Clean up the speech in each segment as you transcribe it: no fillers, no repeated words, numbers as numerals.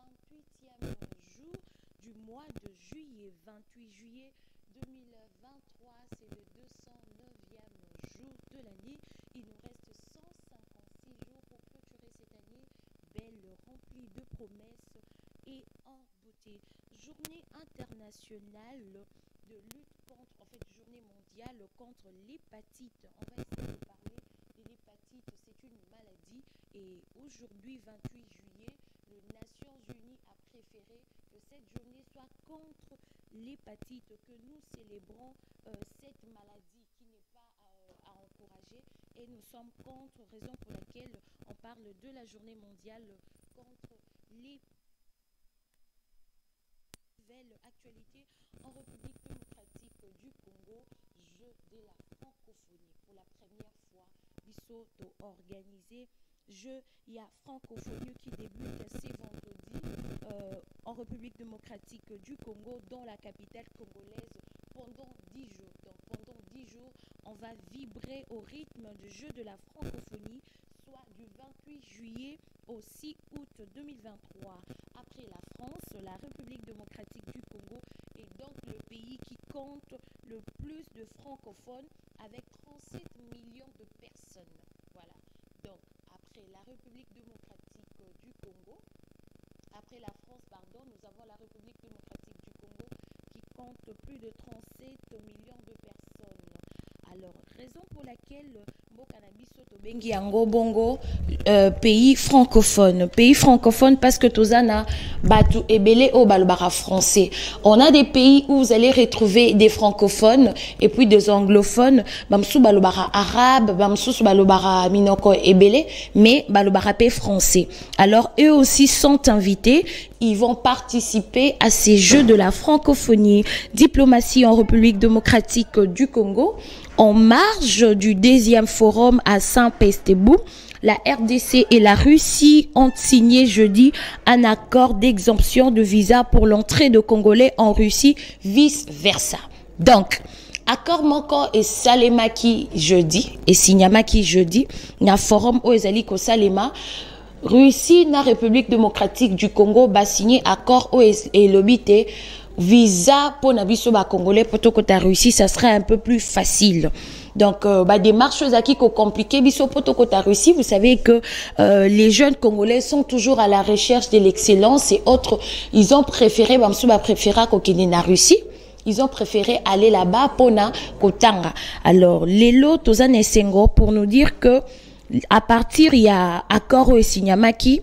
28e jour du mois de juillet, 28 juillet 2023. C'est le 209e jour de l'année. Il nous reste 156 jours pour clôturer cette année belle, remplie de promesses et en beauté. Journée internationale de lutte contre, en fait, journée mondiale contre l'hépatite. On va essayer de parler de l'hépatite. C'est une maladie et aujourd'hui, 28 juillet, les Nations Unies a préféré que cette journée soit contre l'hépatite, que nous célébrons cette maladie qui n'est pas à encourager et nous sommes contre, raison pour laquelle on parle de la journée mondiale contre l'hépatite. Nouvelle actualité en République démocratique du Congo, jeu de la francophonie. Pour la première fois, Bisoto organisé jeu, il y a francophonie qui débute ce vendredi en République démocratique du Congo, dans la capitale congolaise, pendant 10 jours. Donc pendant 10 jours, on va vibrer au rythme du jeu de la francophonie, soit du 28 juillet au 6 août 2023. Après la France, la République démocratique du Congo est donc le pays qui compte le plus de francophones avec 37 millions de personnes. Voilà. Donc, après la République démocratique du Congo, après la France, pardon, nous avons la République démocratique du Congo qui compte plus de 37 millions de personnes. Alors, raison pour laquelle Bengi Yango Bongo, pays francophone. Pays francophone parce que Tozana Batu Ebele au Balbara français. On a des pays où vous allez retrouver des francophones et puis des anglophones. Bamsou Balbara arabe, Bamsou Balbara Minoko Ebele, mais Balbara P français. Alors, eux aussi sont invités. Ils vont participer à ces Jeux de la francophonie. Diplomatie en République démocratique du Congo. En marge du 2e forum à Saint-Pétersbourg, la RDC et la Russie ont signé jeudi un accord d'exemption de visa pour l'entrée de Congolais en Russie, vice-versa. Donc, accord Moko et Salemaki jeudi, et Signamaki jeudi, il y a un forum au Ezaliko Salema, Russie, la République démocratique du Congo, va signer accord au Elobité. Visa pour Nabiso ba Congolais pour Tokota Russie, ça serait un peu plus facile. Donc, des marches qui sont compliquées. Biso pour Tokota Russie, vous savez que les jeunes Congolais sont toujours à la recherche de l'excellence et autres. Ils ont préféré, na Russie. Ils ont préféré aller là-bas pour na Kotanga. Alors, Lelo Tozane Sengo pour nous dire que à partir il y a accord au Signamaki.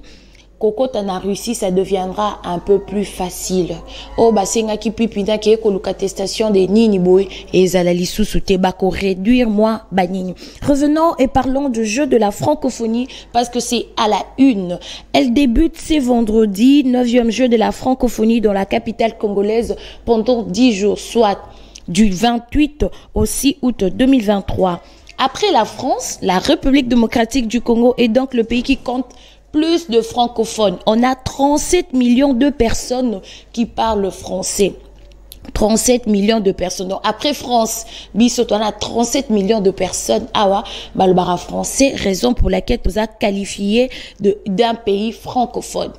Kokota na Russie, ça deviendra un peu plus facile. Oh, basenga ki pipina ki ekoluka testation de nini boy et zalali sousouté bako réduire moi banini. Revenons et parlons du jeu de la francophonie parce que c'est à la une. Elle débute ce vendredi, 9e jeu de la francophonie dans la capitale congolaise pendant 10 jours, soit du 28 au 6 août 2023. Après la France, la République démocratique du Congo est donc le pays qui compte plus de francophones. On a 37 millions de personnes qui parlent français. 37 millions de personnes. Donc, après France, Bissot, on a 37 millions de personnes. Awa, Balbara français, raison pour laquelle nous a qualifié d'un pays francophone.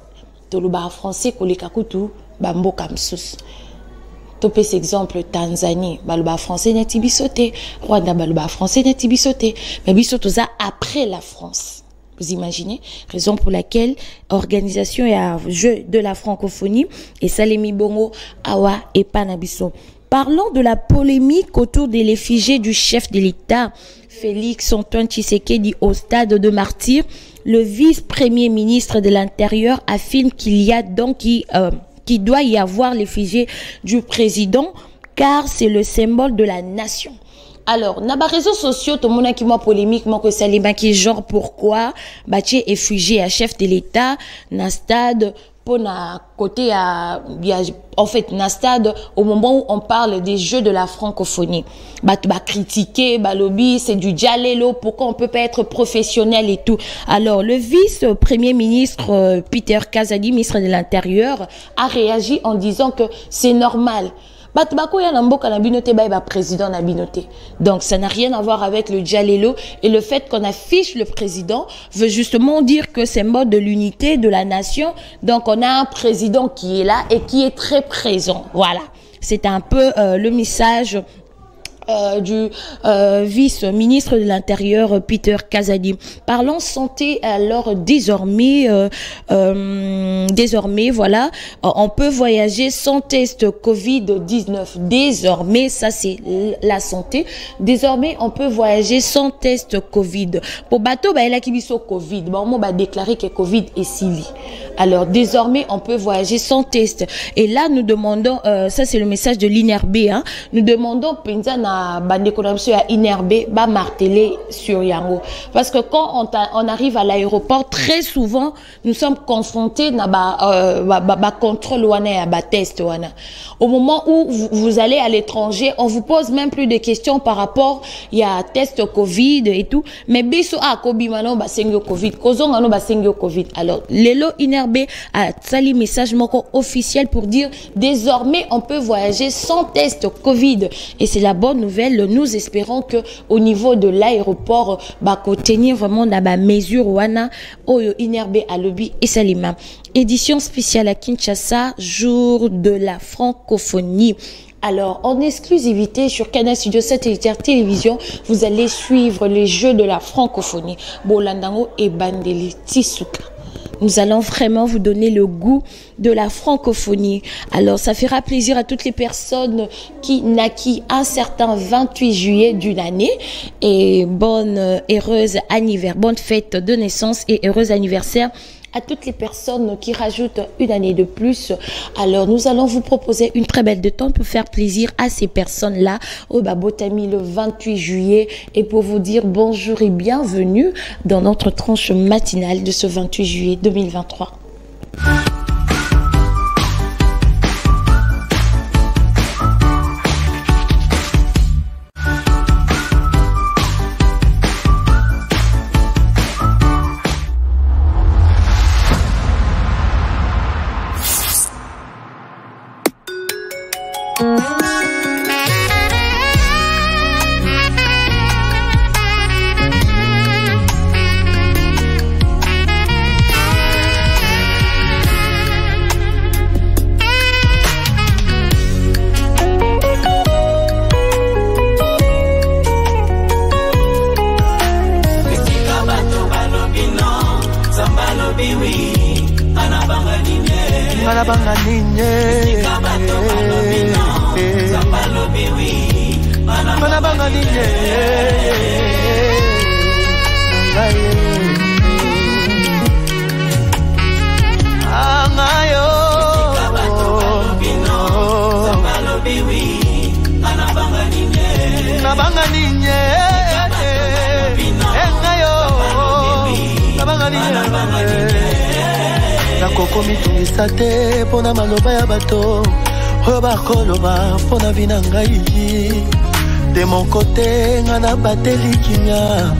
Tolubara français, Kolekakutu, Bambo Kamsus. Topé cet exemple, Tanzanie, Balbara français n'est bisoté. Rwanda, Balbara français n'est bisoté. Mais Bissot, après la France. Vous imaginez? Raison pour laquelle organisation et un jeu de la francophonie et Salemi Bongo, Awa et Panabiso. Parlons de la polémique autour de l'effigie du chef de l'État, Félix Antoine Tshisekedi, au stade de Martyrs. Le vice-premier ministre de l'Intérieur affirme qu'il y a donc qu'il doit y avoir l'effigie du président car c'est le symbole de la nation. Alors, na ba réseaux sociaux, tout le monde qui m'a polémique, moi que Salima qui genre pourquoi, Baché est fugé à chef de l'État, na stade, pour na côté en fait, na stade, au moment où on parle des jeux de la francophonie. Bah critiquer, bah lobby, c'est du dialélo, pourquoi on peut pas être professionnel et tout. Alors, le vice-premier ministre, Peter Kazadi, ministre de l'Intérieur, a réagi en disant que c'est normal. Batbako ya namboka na binote ba président na binote. Donc ça n'a rien à voir avec le Djalelo, et le fait qu'on affiche le président veut justement dire que c'est mode de l'unité de la nation. Donc on a un président qui est là et qui est très présent. Voilà. C'est un peu le message du vice-ministre de l'Intérieur Peter Kazadi. Parlons santé, alors désormais voilà, on peut voyager sans test Covid-19. Désormais, ça c'est la santé. Désormais, on peut voyager sans test Covid. Pour bateau, bah il a qui biso Covid. Bah on va déclarer que Covid est sili. Alors désormais, on peut voyager sans test. Et là, nous demandons, ça c'est le message de l'INRB, hein, nous demandons Penzana à INRB ba marteler sur Yango, parce que quand on arrive à l'aéroport, très souvent nous sommes confrontés na contrôle wana ba test wana. Au moment où vous allez à l'étranger, on vous pose même plus de questions par rapport il y a test Covid et tout, mais biso a kobi mano ba sengyo Covid, kozonga no ba sengyo Covid. Alors lelo INRB a sali message moko officiel pour dire désormais on peut voyager sans test Covid, et c'est la bonne nouvelle. Nous espérons que au niveau de l'aéroport, tenir vraiment la mesure wana oyo INRB à lobby et salima. Édition spéciale à Kinshasa, jour de la francophonie. Alors, en exclusivité sur Canal Studio Satellitaire Télévision, vous allez suivre les jeux de la francophonie. Bolandango et Bandeli Tisuka. Nous allons vraiment vous donner le goût de la francophonie. Alors, ça fera plaisir à toutes les personnes qui naquissent un certain 28 juillet d'une année. Et bonne fête de naissance et heureux anniversaire à toutes les personnes qui rajoutent une année de plus. Alors, nous allons vous proposer une très belle détente pour faire plaisir à ces personnes-là au Babotami le 28 juillet et pour vous dire bonjour et bienvenue dans notre tranche matinale de ce 28 juillet 2023. Te pona maloba ya bato oyo bakoloba pona vina ngai de mon côté ngana bateli kinya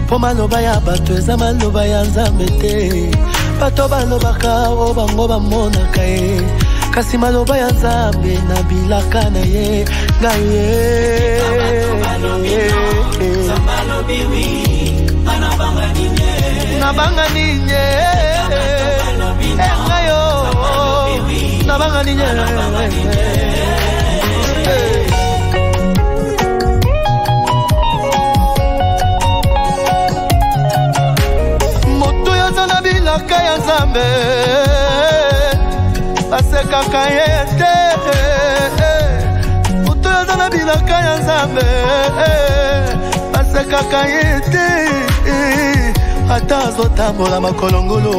po maloba ya bato eza maloba ya Nzambe te bato balobaka o bango bamonaka ye kasi maloba ya Nzambe na bilaka na ye ngai na banga ninye moto yaza na bilaka ya Nzambe basekaka ye te moto yaza na bilaka ya Nzambe basekaka ye te ata azotambola makolongolo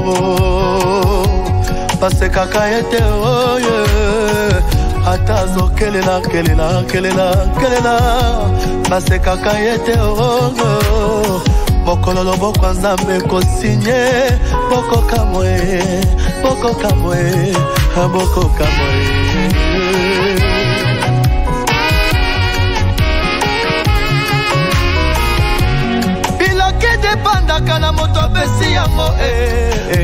basekaka ye te oye ata azokelela kelela basekaka ye te oye mokolo loboko Nzambe kosinye boko kamwe bilake depanda bilaka na moto apesi yango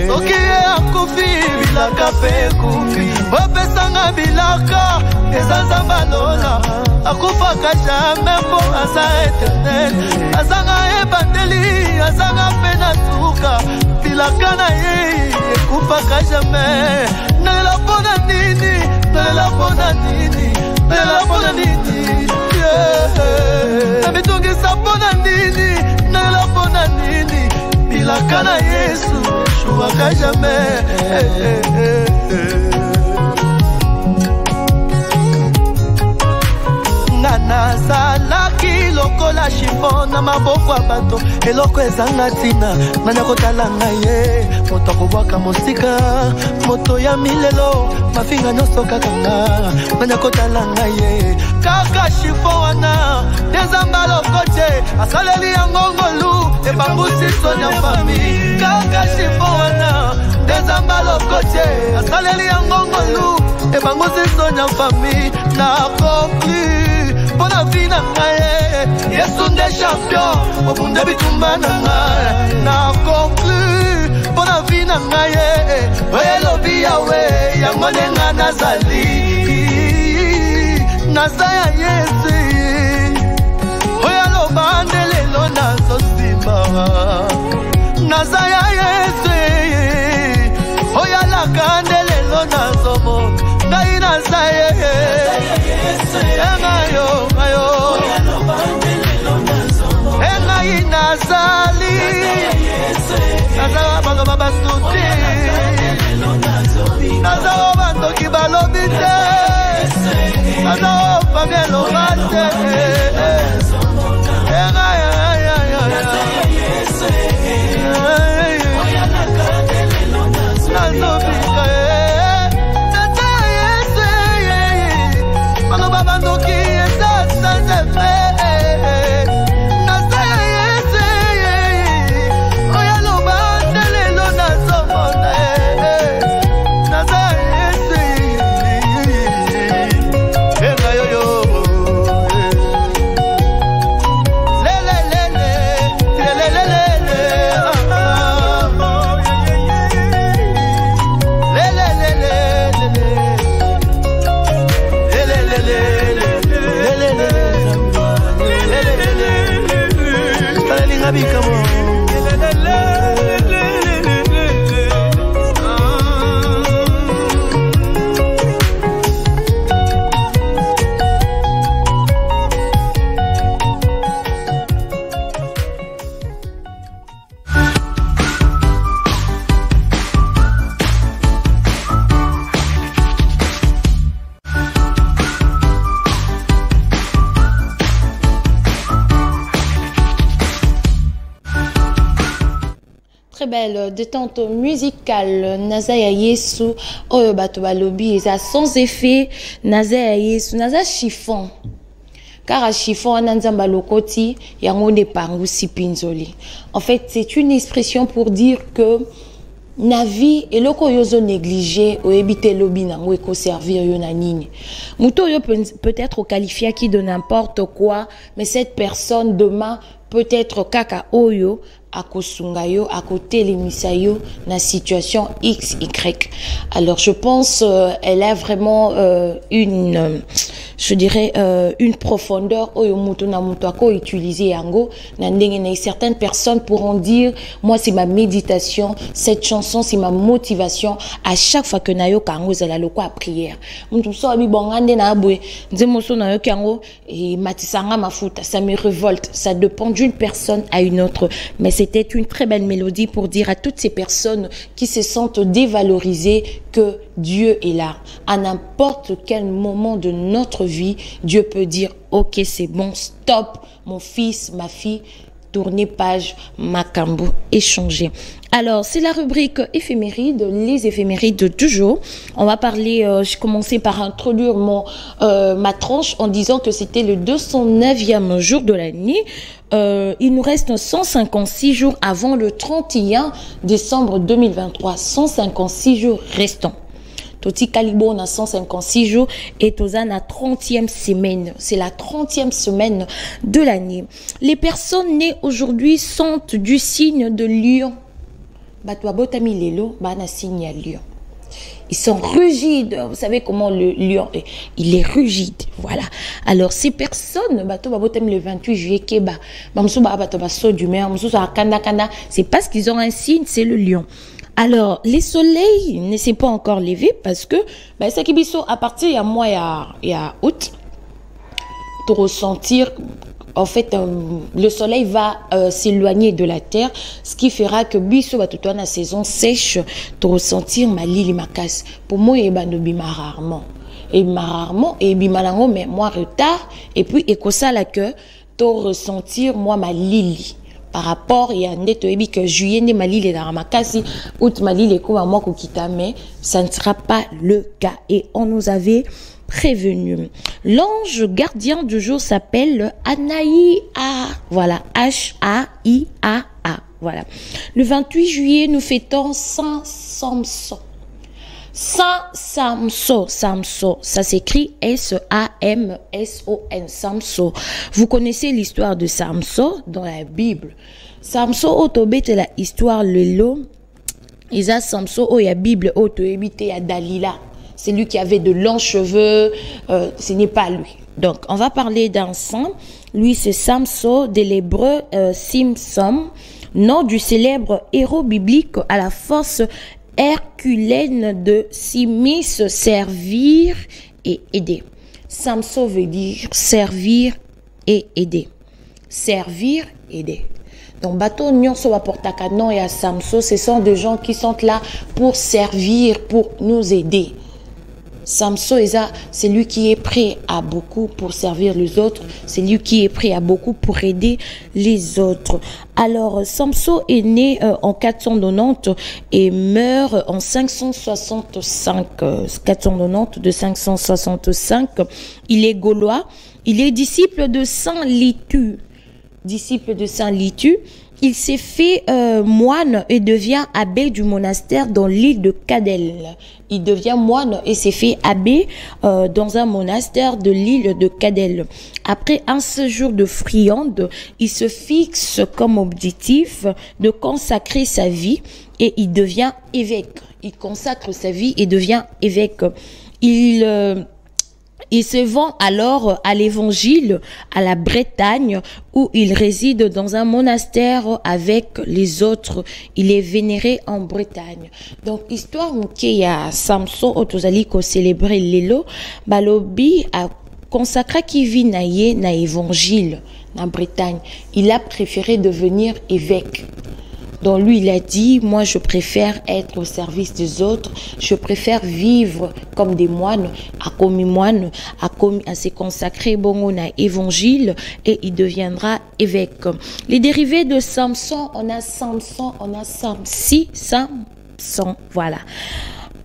soki ye akufi bilaka mpe ekufi opesanga bilaka eza nzambe alola akufaka jamais mpo aza eternel azanga ebandeli azanga mpe na suka bilaka na ye ekufaka jamais nalela mpona nini nalela mpona nini nalela mpona nini nabitungisa mpona nini nalela mpona nini bilaka na Yesu shuwaka jamais nazalaki lokola chiffon na maboko ya bato eloko ezanga ntina nani akotala ngai ye moto akobwaka mosika moto ya milelo mafinga nyonso kaka nga nani akotala ngai ye kaka chiffon wana dezamba lokote asaleli yango ngolu ebangusi sonya fami kaka chiffon wana dezamba lokote asaleli yango ngolu ebangusi sonya fami na conclu Bona vina ngaye Yesu nde champion Obunde bitumba na ngaye Na conclu Bona vina ngaye Oye lobi yawe Yangone nga nazali Nazaya Yesu Oye lobande lelo nazo simba Nazaya Yesu Oye lakande lelo nazo mo Ngai nazaya Yesu Engayo Engayi nazali Nazala banga babasuti Nazala bandoki balobite Nazala pamelo bate Engayi Nazobika Bandoki esa sanzefe Nasa yese Oya loba nelelo nazomona Nasa yese Ega yoyo Lele lele Lele lele belle détente musicale Nazaya Yesu oyo bato balobi eza sans effet Nazaya Yesu naza chiffon car à chiffon ananzamba lokoti yango ne pangusi pinzoli. En fait c'est une expression pour dire que na vie eloko yozo négligé o ebite lobi nango eko servir yo na nini muto yo peut-être qualifié qui de n'importe quoi mais cette personne demain peut-être kaka oyo akosunga yo akotelemisa yo na situation XY. Alors je pense elle a vraiment une je dirais une profondeur oyo muto na muto ako utiliser yango na ndenge na certaines personnes pourront dire moi c'est ma méditation, cette chanson c'est ma motivation à chaque fois que na yo kango za la loko à prière muto so abi bongande na abwe nzemo so na yo kango et matisanga mafuta ça me révolte, ça dépend d'une personne à une autre mais c'était une très belle mélodie pour dire à toutes ces personnes qui se sentent dévalorisées que Dieu est là. À n'importe quel moment de notre vie, Dieu peut dire « Ok, c'est bon, stop, mon fils, ma fille, tournez page, makambo, échanger. » Alors, c'est la rubrique éphéméride, les éphémérides du jour. On va parler, j'ai commencé par introduire ma tranche en disant que c'était le 209e jour de l'année. Il nous reste 156 jours avant le 31 décembre 2023. 156 jours restants. Toti Calibo, on a 156 jours et Toza na 30e semaine. C'est la 30e semaine de l'année. Les personnes nées aujourd'hui sont du signe de Lion. Batwa Botami Lelo, Bana signe à Lion. Ils sont rigides. Vous savez comment le lion est. Il est rigide. Voilà. Alors, ces personnes, le 28 juillet, c'est parce qu'ils ont un signe, c'est le lion. Alors, les soleils ne s'est pas encore levé parce que, ça qui à partir il y a mois, il y a août, pour ressentir. En fait, le soleil va s'éloigner de la terre, ce qui fera que biso va tout la saison sèche, de ressentir ma lili ma casse. Pour moi, il y a rarement. Et rarement, et bimalango, mais moi retard, et puis et ça là que de ressentir moi ma lili. Par rapport, il y a un détour que juillet ne ma lili dans ma casse, août ma lili comme moi kokita, mais ça ne sera pas le cas. Et on nous avait prévenu. L'ange gardien du jour s'appelle Anaïa. Voilà, H-A-I-A-A. Voilà. Le 28 juillet, nous fêtons Saint Samson. Saint Samson, Samson, ça s'écrit S-A-M-S-O-N, Samson. Vous connaissez l'histoire de Samson dans la Bible. Samson, autobé, c'est la histoire le lot. Isa Samson, oh, il y a Bible, auto il y a Dalila. C'est lui qui avait de longs cheveux, ce n'est pas lui. Donc, on va parler d'un saint. Lui, c'est Samson de l'hébreu Simson, nom du célèbre héros biblique à la force herculéenne de Simis, servir et aider. Samson veut dire servir et aider. Servir, aider. Donc, bateau nyonso va portakanon et à Samson, ce sont des gens qui sont là pour servir, pour nous aider. Samson, c'est lui qui est prêt à beaucoup pour servir les autres. C'est lui qui est prêt à beaucoup pour aider les autres. Alors, Samson est né en 490 et meurt en 565. 490 de 565. Il est gaulois. Il est disciple de Saint Litu. Disciple de Saint Litu. Il s'est fait moine et devient abbé du monastère dans l'île de Cadel. Il devient moine et s'est fait abbé dans un monastère de l'île de Cadel. Après un séjour de friande, il se fixe comme objectif de consacrer sa vie et il devient évêque. Il consacre sa vie et devient évêque. Il se vend alors à l'évangile à la Bretagne où il réside dans un monastère avec les autres. Il est vénéré en Bretagne. Donc, histoire qu'il y a Samson autozali ko célébrer l'élo, balobi a consacré qui vit na évangile en Bretagne. Il a préféré devenir évêque. Donc lui, il a dit, moi je préfère être au service des autres, je préfère vivre comme des moines, à se consacrer bon à évangile et il deviendra évêque. Les dérivés de Samson, on a Samson, Samson, voilà.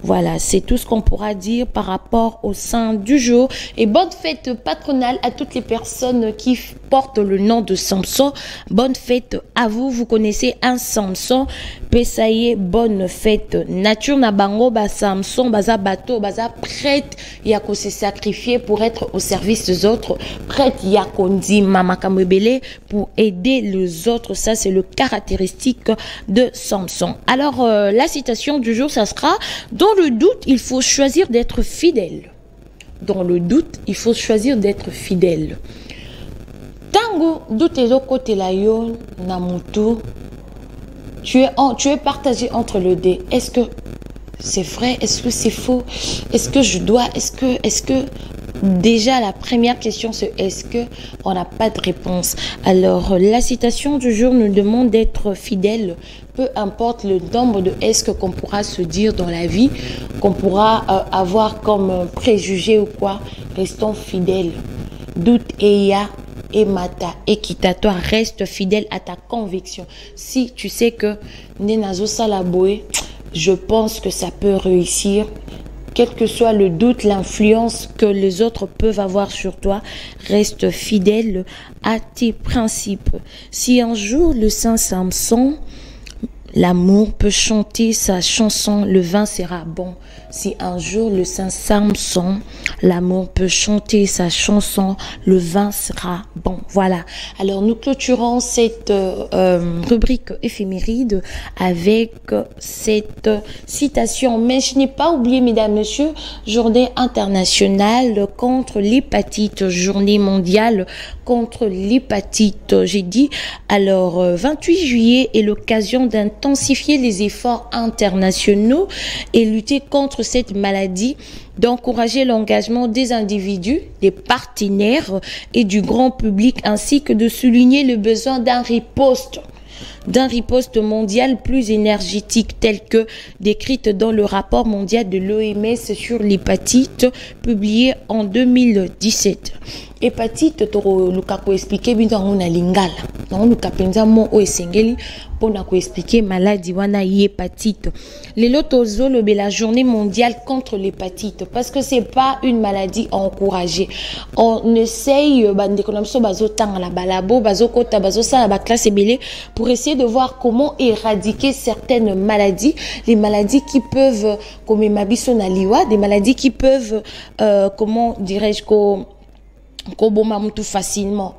Voilà, c'est tout ce qu'on pourra dire par rapport au saint du jour. Et bonne fête patronale à toutes les personnes qui portent le nom de Samson. Bonne fête à vous. Vous connaissez un Samson. Pesaye, bonne fête. Nature na bango ba Samson, baza bateau, baza prête. Yako se sacrifier pour être au service des autres. Prête yako ndi mama kamebele pour aider les autres. Ça, c'est le caractéristique de Samson. Alors, la citation du jour, ça sera: dans le doute, il faut choisir d'être fidèle. Dans le doute, il faut choisir d'être fidèle. Tango, doute et côté la yon, namutu. Tu es partagé entre le deux. Est-ce que c'est vrai? Est-ce que c'est faux? Est-ce que je dois? Est-ce que déjà la première question c'est est-ce que on n'a pas de réponse? Alors la citation du jour nous demande d'être fidèle. Peu importe le nombre de est-ce que qu'on pourra se dire dans la vie, qu'on pourra avoir comme préjugé ou quoi, restons fidèles. Doute et ya et mata et quitte-toi, reste fidèle à ta conviction. Si tu sais que nenazo salaboé, je pense que ça peut réussir. Quel que soit le doute, l'influence que les autres peuvent avoir sur toi, reste fidèle à tes principes. Si un jour le saint Samson L'amour peut chanter sa chanson, le vin sera bon. Si un jour le Saint Samson, l'amour peut chanter sa chanson, le vin sera bon. Voilà. Alors nous clôturons cette rubrique éphéméride avec cette citation. Mais je n'ai pas oublié, mesdames, messieurs, journée internationale contre l'hépatite, journée mondiale contre l'hépatite. J'ai dit, alors 28 juillet est l'occasion d'intensifier les efforts internationaux et lutter contre cette maladie, d'encourager l'engagement des individus, des partenaires et du grand public, ainsi que de souligner le besoin d'un riposte mondial plus énergétique, tel que décrite dans le rapport mondial de l'OMS sur l'hépatite publié en 2017. Hépatite toro luka ko expliquer bintu ngona lingala non luka penza mo o esengeli pona ko expliquer maladie wana hépatite. Lelo tozolo be la journée mondiale contre l'hépatite parce que c'est pas une maladie à encourager. On essaye bande konamso bazo tanga la balabo bazo kota bazo sala ba classe belé pour essayer de voir comment éradiquer certaines maladies, les maladies qui peuvent comme mabiso na liwa, des maladies qui peuvent comment dirais-je koboma mutu facilement.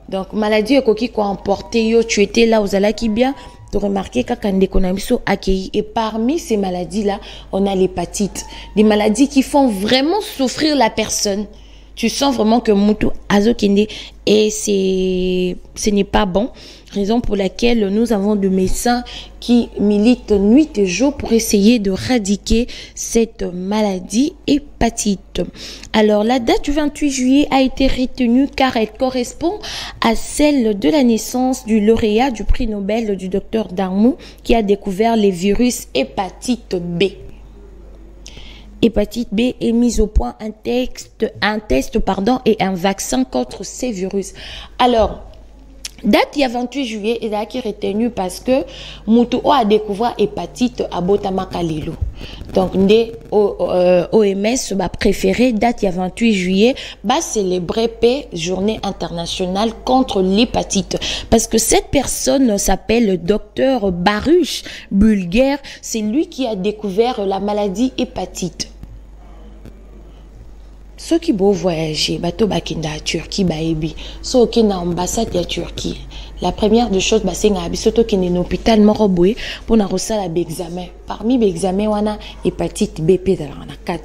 Donc maladie ekoki ko emporter yo, tu étais là aux alaki bien, tu remarquer kakande konamiso accueilli, et parmi ces maladies là, on a l'hépatite, des maladies qui font vraiment souffrir la personne. Tu sens vraiment que mutu azokinde et ce n'est pas bon. Raison pour laquelle nous avons des médecins qui militent nuit et jour pour essayer de éradiquer cette maladie hépatite. Alors la date du 28 juillet a été retenue car elle correspond à celle de la naissance du lauréat du prix Nobel du docteur Darmou qui a découvert les virus hépatite B. Hépatite B est mise au point un test et un vaccin contre ces virus. Alors, date il y a 28 juillet et là qui est retenu parce que Moutou a découvert hépatite à Botamakalelo. Donc, OMS va préférer date il y a 28 juillet va célébrer journée internationale contre l'hépatite parce que cette personne s'appelle le docteur Baruch Bulguer. C'est lui qui a découvert la maladie hépatite. Ceux qui vont voyager, bateau bakinda à Turquie, baebi, ceux qui na ambassade à Turquie. La première des choses, c'est que bisoto qui est hôpital moroboué pour na reçu la examen. Parmi les examens, on a hépatite BP dans la 4.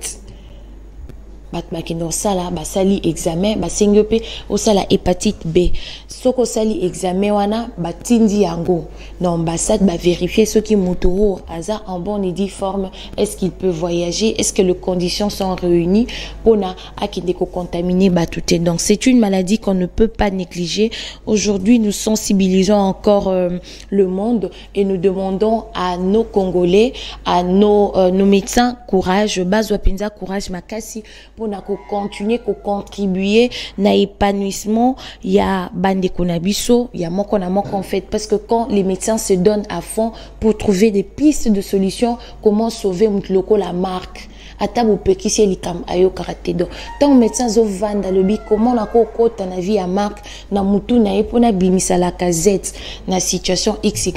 Batmakino sala basali examen basengope osala hépatite B. Soko sali examen wana batindi yango na ambassade ba vérifier ce qui moto aza en bonne et due forme, est-ce qu'il peut voyager, est-ce que les conditions sont réunies pour na akindeko contaminer batouté. Donc c'est une maladie qu'on ne peut pas négliger. Aujourd'hui, nous sensibilisons encore le monde et nous demandons à nos Congolais, à nos médecins courage, bazwa penza courage makasi pour continuer à contribuer à l'épanouissement. Il y a bande konabiso, il y a moko en fait, parce que quand les médecins se donnent à fond pour trouver des pistes de solutions, comment sauver mutloko la marque. Atabo pekisi likam ayo karate do. Tant médecin zo vanda lobi comment na kokota na vie à marque na mutu na epona bimisa la casette na situation XY,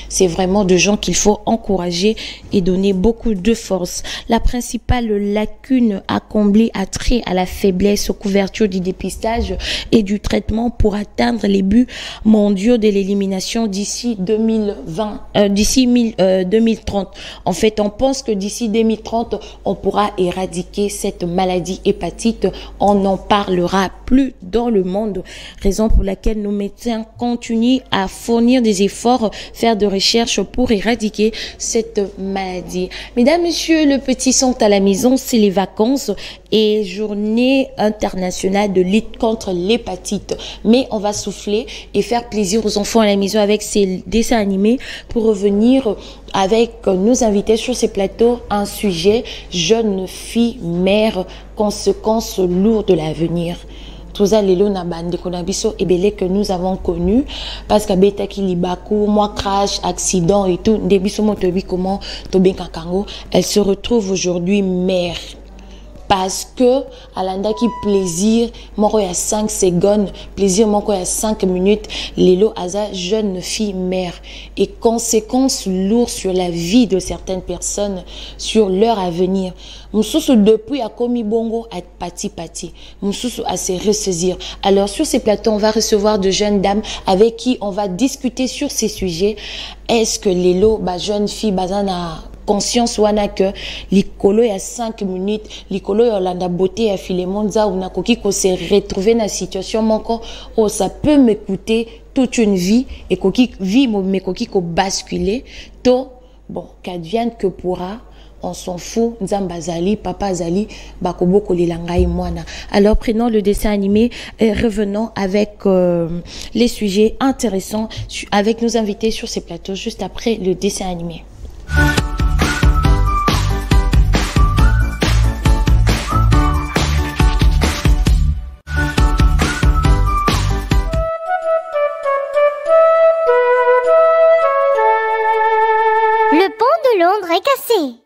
c'est vraiment de gens qu'il faut encourager et donner beaucoup de force. La principale lacune à combler a trait à la faiblesse aux couvertures du dépistage et du traitement pour atteindre les buts mondiaux de l'élimination d'ici 2030. En fait, on pense que d'ici 2030, on pourra éradiquer cette maladie hépatite. On n'en parlera plus dans le monde. Raison pour laquelle nos médecins continuent à fournir des efforts, faire de recherches pour éradiquer cette maladie. Mesdames, messieurs, les petits sont à la maison, c'est les vacances et journée internationale de lutte contre l'hépatite. Mais on va souffler et faire plaisir aux enfants à la maison avec ces dessins animés pour revenir avec nos invités sur ces plateaux un sujet jeune fille mère, conséquences lourdes de l'avenir. Tout ça les na bande konabiso ebele que nous avons connu parce que beta ki libaku moi crash accident et tout debiso motobi comment to ben kango, elle se retrouve aujourd'hui mère parce que alandaki plaisir moko ya 5 secondes, plaisir moko ya 5 minutes, lelo aza jeune fille mère et conséquences lourdes sur la vie de certaines personnes, sur leur avenir. Moussoussou depuis a commis bongo à pati. Moussoussou à se ressaisir. Alors sur ces plateaux, on va recevoir de jeunes dames avec qui on va discuter sur ces sujets. Est-ce que lelo ba jeune fille bazana conscience wana que likolo ya 5 minutes, likolo ya landa beauté ya Philémonza ou nakoki ko se retrouver dans situation moko oh ça peut me coûter toute une vie et koki vie me koki ko basculer to bon qu'advienne que pourra. On s'en fout, Nzamba Zali, Papa Zali, Bakoboko Lilangai Moana. Alors prenons le dessin animé et revenons avec les sujets intéressants avec nos invités sur ces plateaux juste après le dessin animé. Le pont de Londres est cassé.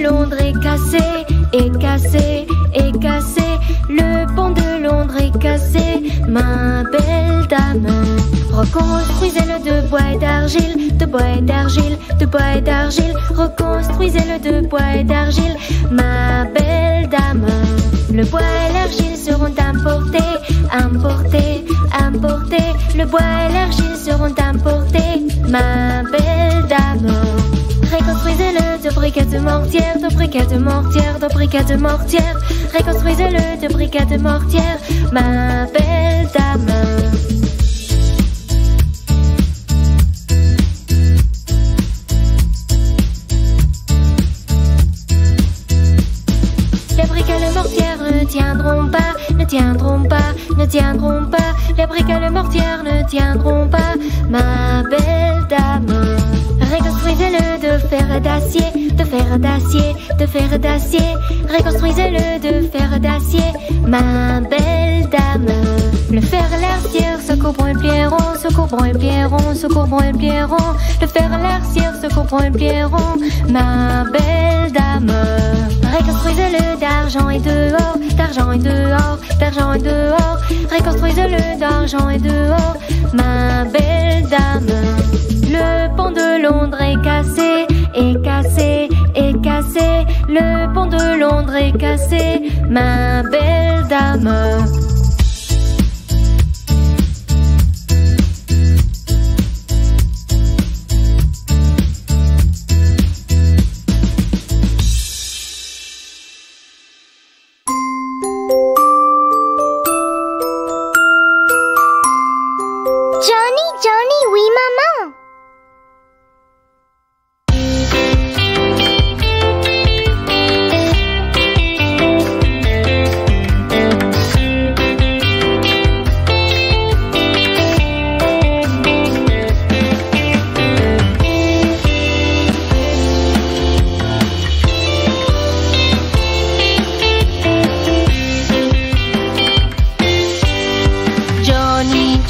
Londres est cassé, est cassé. Le pont de Londres est cassé, ma belle dame. Reconstruisez-le de bois et d'argile, de bois et d'argile, de bois et d'argile. Reconstruisez-le de bois et d'argile, ma belle dame. Le bois et l'argile seront importés, importés, importés. Le bois et l'argile seront importés, ma belle dame. Reconstruisez-le de briquettes de mortière, de briquettes de mortière, de briquettes de mortière. Reconstruisez-le de briquettes de mortière, ma belle dame. Les briquettes de mortière ne tiendront pas, ne tiendront pas, ne tiendront pas. Les briquettes de mortière ne tiendront pas, ma belle dame. Reconstruisez-le de fer d'acier, de fer d'acier, de fer d'acier. Reconstruisez-le de fer d'acier, ma belle dame. Le fer à l'arcière se couvrant et plieront, se couvrant et plieront, se couvrant et plieront. Le fer à l'arcière se couvrant et plieront, ma belle dame. Reconstruisez-le d'argent et dehors, d'argent et dehors, d'argent et dehors. Reconstruisez-le d'argent et dehors, ma belle dame. Le pont de Londres est cassé, est cassé, est cassé. Le pont de Londres est cassé, ma belle dame. Johnny, oui maman.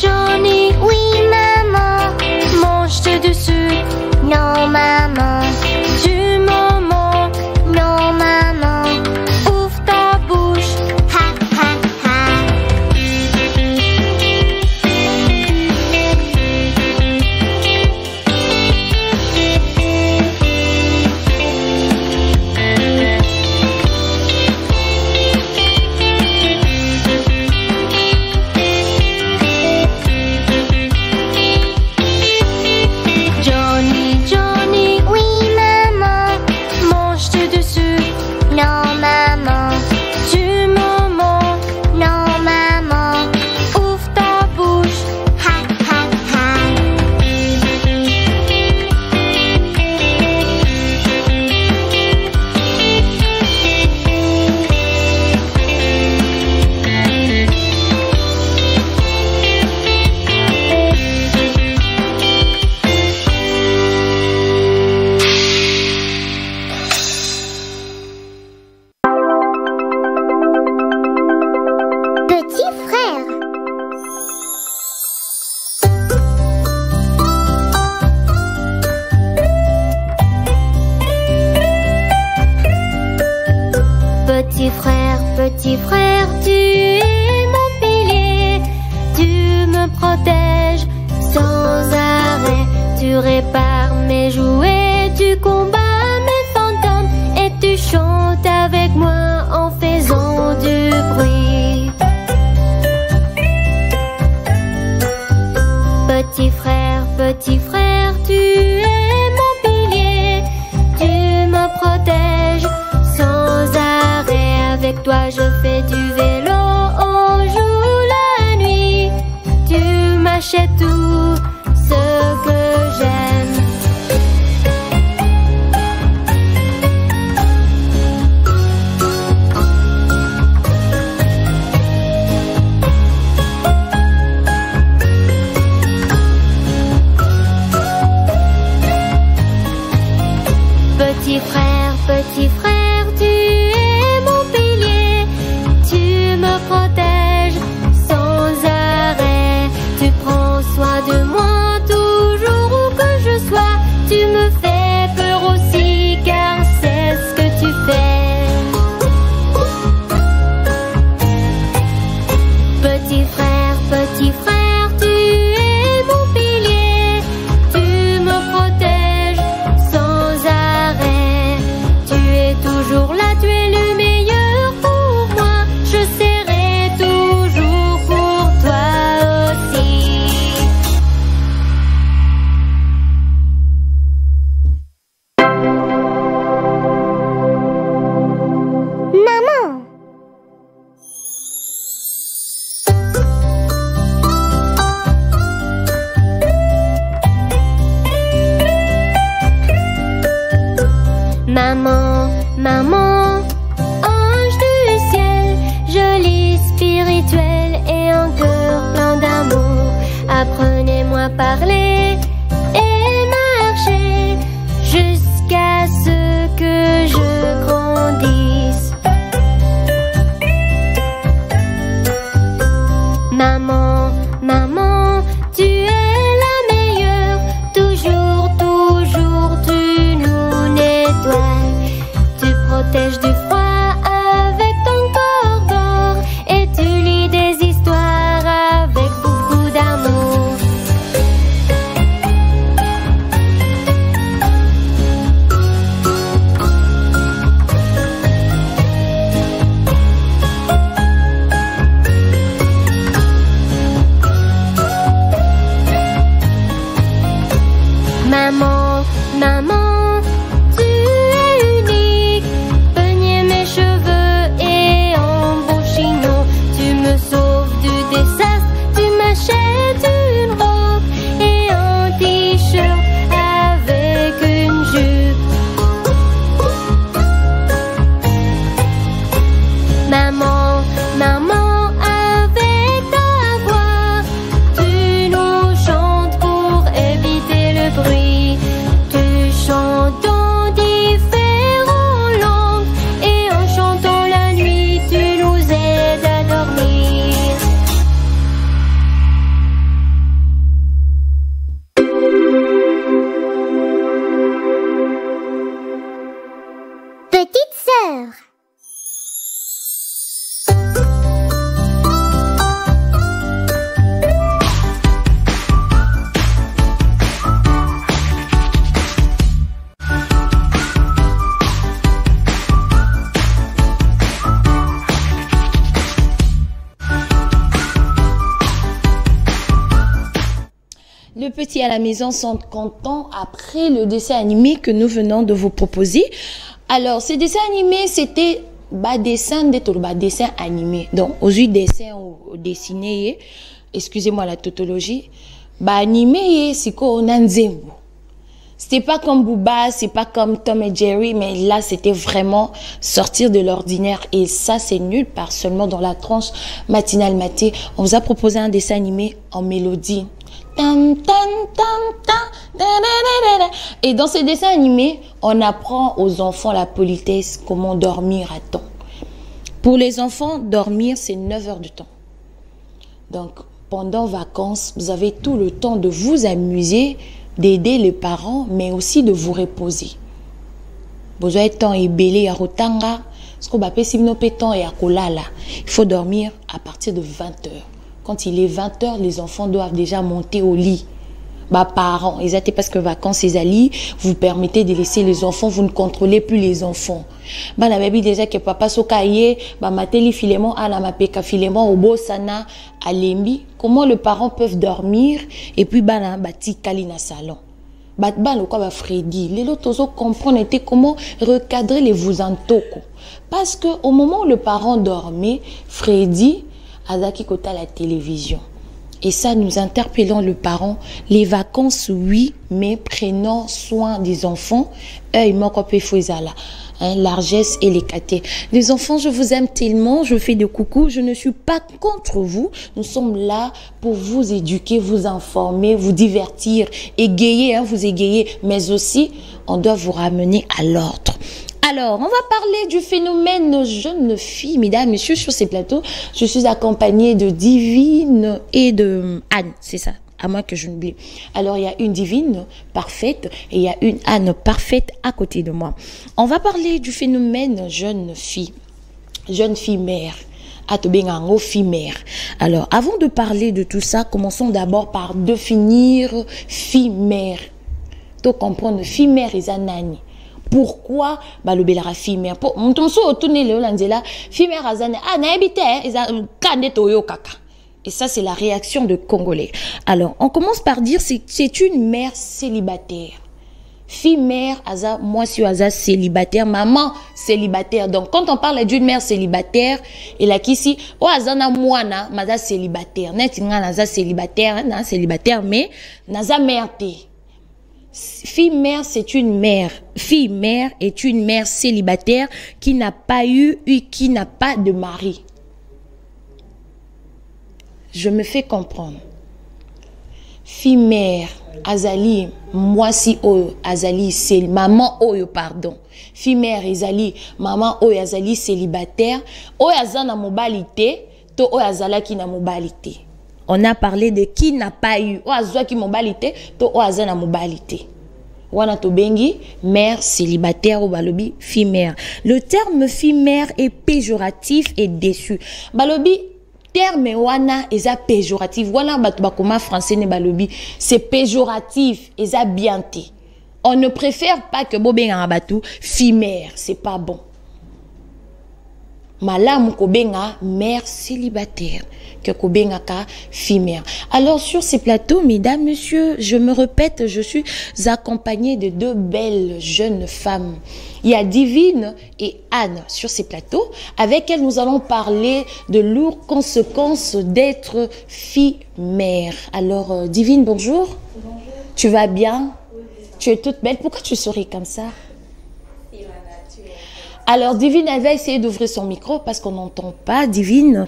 Johnny, Oui maman. mange-t dessus Non maman. du moment. Non maman. Ouvre ta bouche, Ha ha ha. Johnny, m'achète tout ce que j'aime. Petit frère, tu es mon pilier, tu me protèges sans arrêt, tu prends soin de moi toujours où que je sois, tu me fais peur aussi car c'est ce que tu fais. Petit frère, tu es mon pilier, tu me protèges sans arrêt. Toujours là, tu es le meilleur pour moi. Je serai toujours pour toi aussi. Maman. Maman, maman, ange du ciel, jolie spirituelle et un cœur plein d'amour. Apprenez-moi à parler et marcher jusqu'à ce que je grandisse. Maman, maman, tu es la meilleure, toujours, toujours tu nous nettoies. Tu protèges du froid avec ton corps d'or et tu lis des histoires avec beaucoup d'amour. Maman, maman, tu es unique. Peignez mes cheveux et en beau chignon. Tu me sauves du désastre. Tu m'achètes une robe et un t-shirt avec une jupe. Maman, maman, avec ta voix, tu nous chantes pour éviter le bruit. Tu chantes en différentes langues et en chantant la nuit, tu nous aides à dormir. Petite sœur. Le petit à la maison sont contents après le dessin animé que nous venons de vous proposer. Alors, ce dessin animé, c'était dessin animé. Donc, aujourd'hui, dessin ou dessiné, excusez-moi la tautologie, animé, c'est quoi, on a nzembo. C'était pas comme Booba, c'est pas comme Tom et Jerry, mais là, c'était vraiment sortir de l'ordinaire. Et ça, c'est nulle part, seulement dans la tranche matinale maté. On vous a proposé un dessin animé en mélodie. Et dans ce dessin animé, on apprend aux enfants la politesse, comment dormir à temps. Pour les enfants, dormir, c'est 9 heures de temps. Donc, pendant vacances, vous avez tout le temps de vous amuser, d'aider les parents, mais aussi de vous reposer. Vous avez temps et belé à rotanga, ce qu'on appelle simnopétan et à kolala. Il faut dormir à partir de 20 heures. Quand il est 20 heures, les enfants doivent déjà monter au lit. Parents, ils étaient parce que vacances, ils allaient, vous permettez de laisser les enfants, vous ne contrôlez plus les enfants. La baby déjà que papa sokaye, mateli filement à la mapeka filement au bosana à lembi. Comment les parents peuvent dormir et puis bati kali na salon. Freddy, les autres comprennent comment recadrer les vous en toko. Parce que au moment où le parent dormait, Freddy Azaki kota la télévision. Et ça, nous interpellons le parent. Les vacances, oui, mais prenons soin des enfants. Ils m'ont copié là. Largesse et l'écaté. Les enfants, je vous aime tellement, je fais des coucous, je ne suis pas contre vous. Nous sommes là pour vous éduquer, vous informer, vous divertir, égayer, vous égayer, mais aussi, on doit vous ramener à l'ordre. Alors, on va parler du phénomène jeune fille, mesdames, messieurs, sur ces plateaux. Je suis accompagnée de Divine et de Anne, c'est ça, à moins que je n'oublie. Alors, il y a une Divine parfaite et il y a une Anne parfaite à côté de moi. On va parler du phénomène jeune fille mère. Fille mère. Alors, avant de parler de tout ça, commençons d'abord par définir fille mère. Tu comprends, fille mère est nani. Pourquoi le belara fille mère? Pour mon tonso tourner le landela fille mère azane na habité kande toyo kaka. Et ça, c'est la réaction de Congolais. Alors, on commence par dire que c'est une mère célibataire. Fille mère, aza, moi, si aza célibataire, maman célibataire. Donc, quand on parle d'une mère célibataire, et là, ici, oh, azana moana, maza célibataire. Net, naza célibataire, mais naza mère te. Fille mère, c'est une mère. Fille mère est une mère célibataire qui n'a pas eu et qui n'a pas de mari. Je me fais comprendre. Fille mère, azali, moi si oyo, azali, c'est maman oyo, pardon. Fille mère, azali, maman oyo, azali, célibataire. Oyo azana mobilité, to oyo azala ki na mobilité. On a parlé de qui n'a pas eu. Oyo azwa ki mobilité, to oyo azana mobilité. Wana to bengi, mère célibataire ou balobi, fille mère. Le terme fille mère est péjoratif et déçu. Balobi, terme wana eza péjoratif. Wana batubakoma français ne balobi. C'est péjoratif, eza bienté. On ne préfère pas que bobenga abatu fille mère, c'est pas bon. Malamu kobenga mère célibataire que kobenga ka fille mère. Alors sur ces plateaux, mesdames, messieurs, je me répète, je suis accompagnée de deux belles jeunes femmes. Il y a Divine et Anne sur ces plateaux. Avec elles, nous allons parler de lourdes conséquences d'être fille mère. Alors Divine, bonjour. Bonjour. Tu vas bien? Oui. Tu es toute belle. Pourquoi tu souris comme ça? Alors, Divine, elle va essayer d'ouvrir son micro parce qu'on n'entend pas. Divine,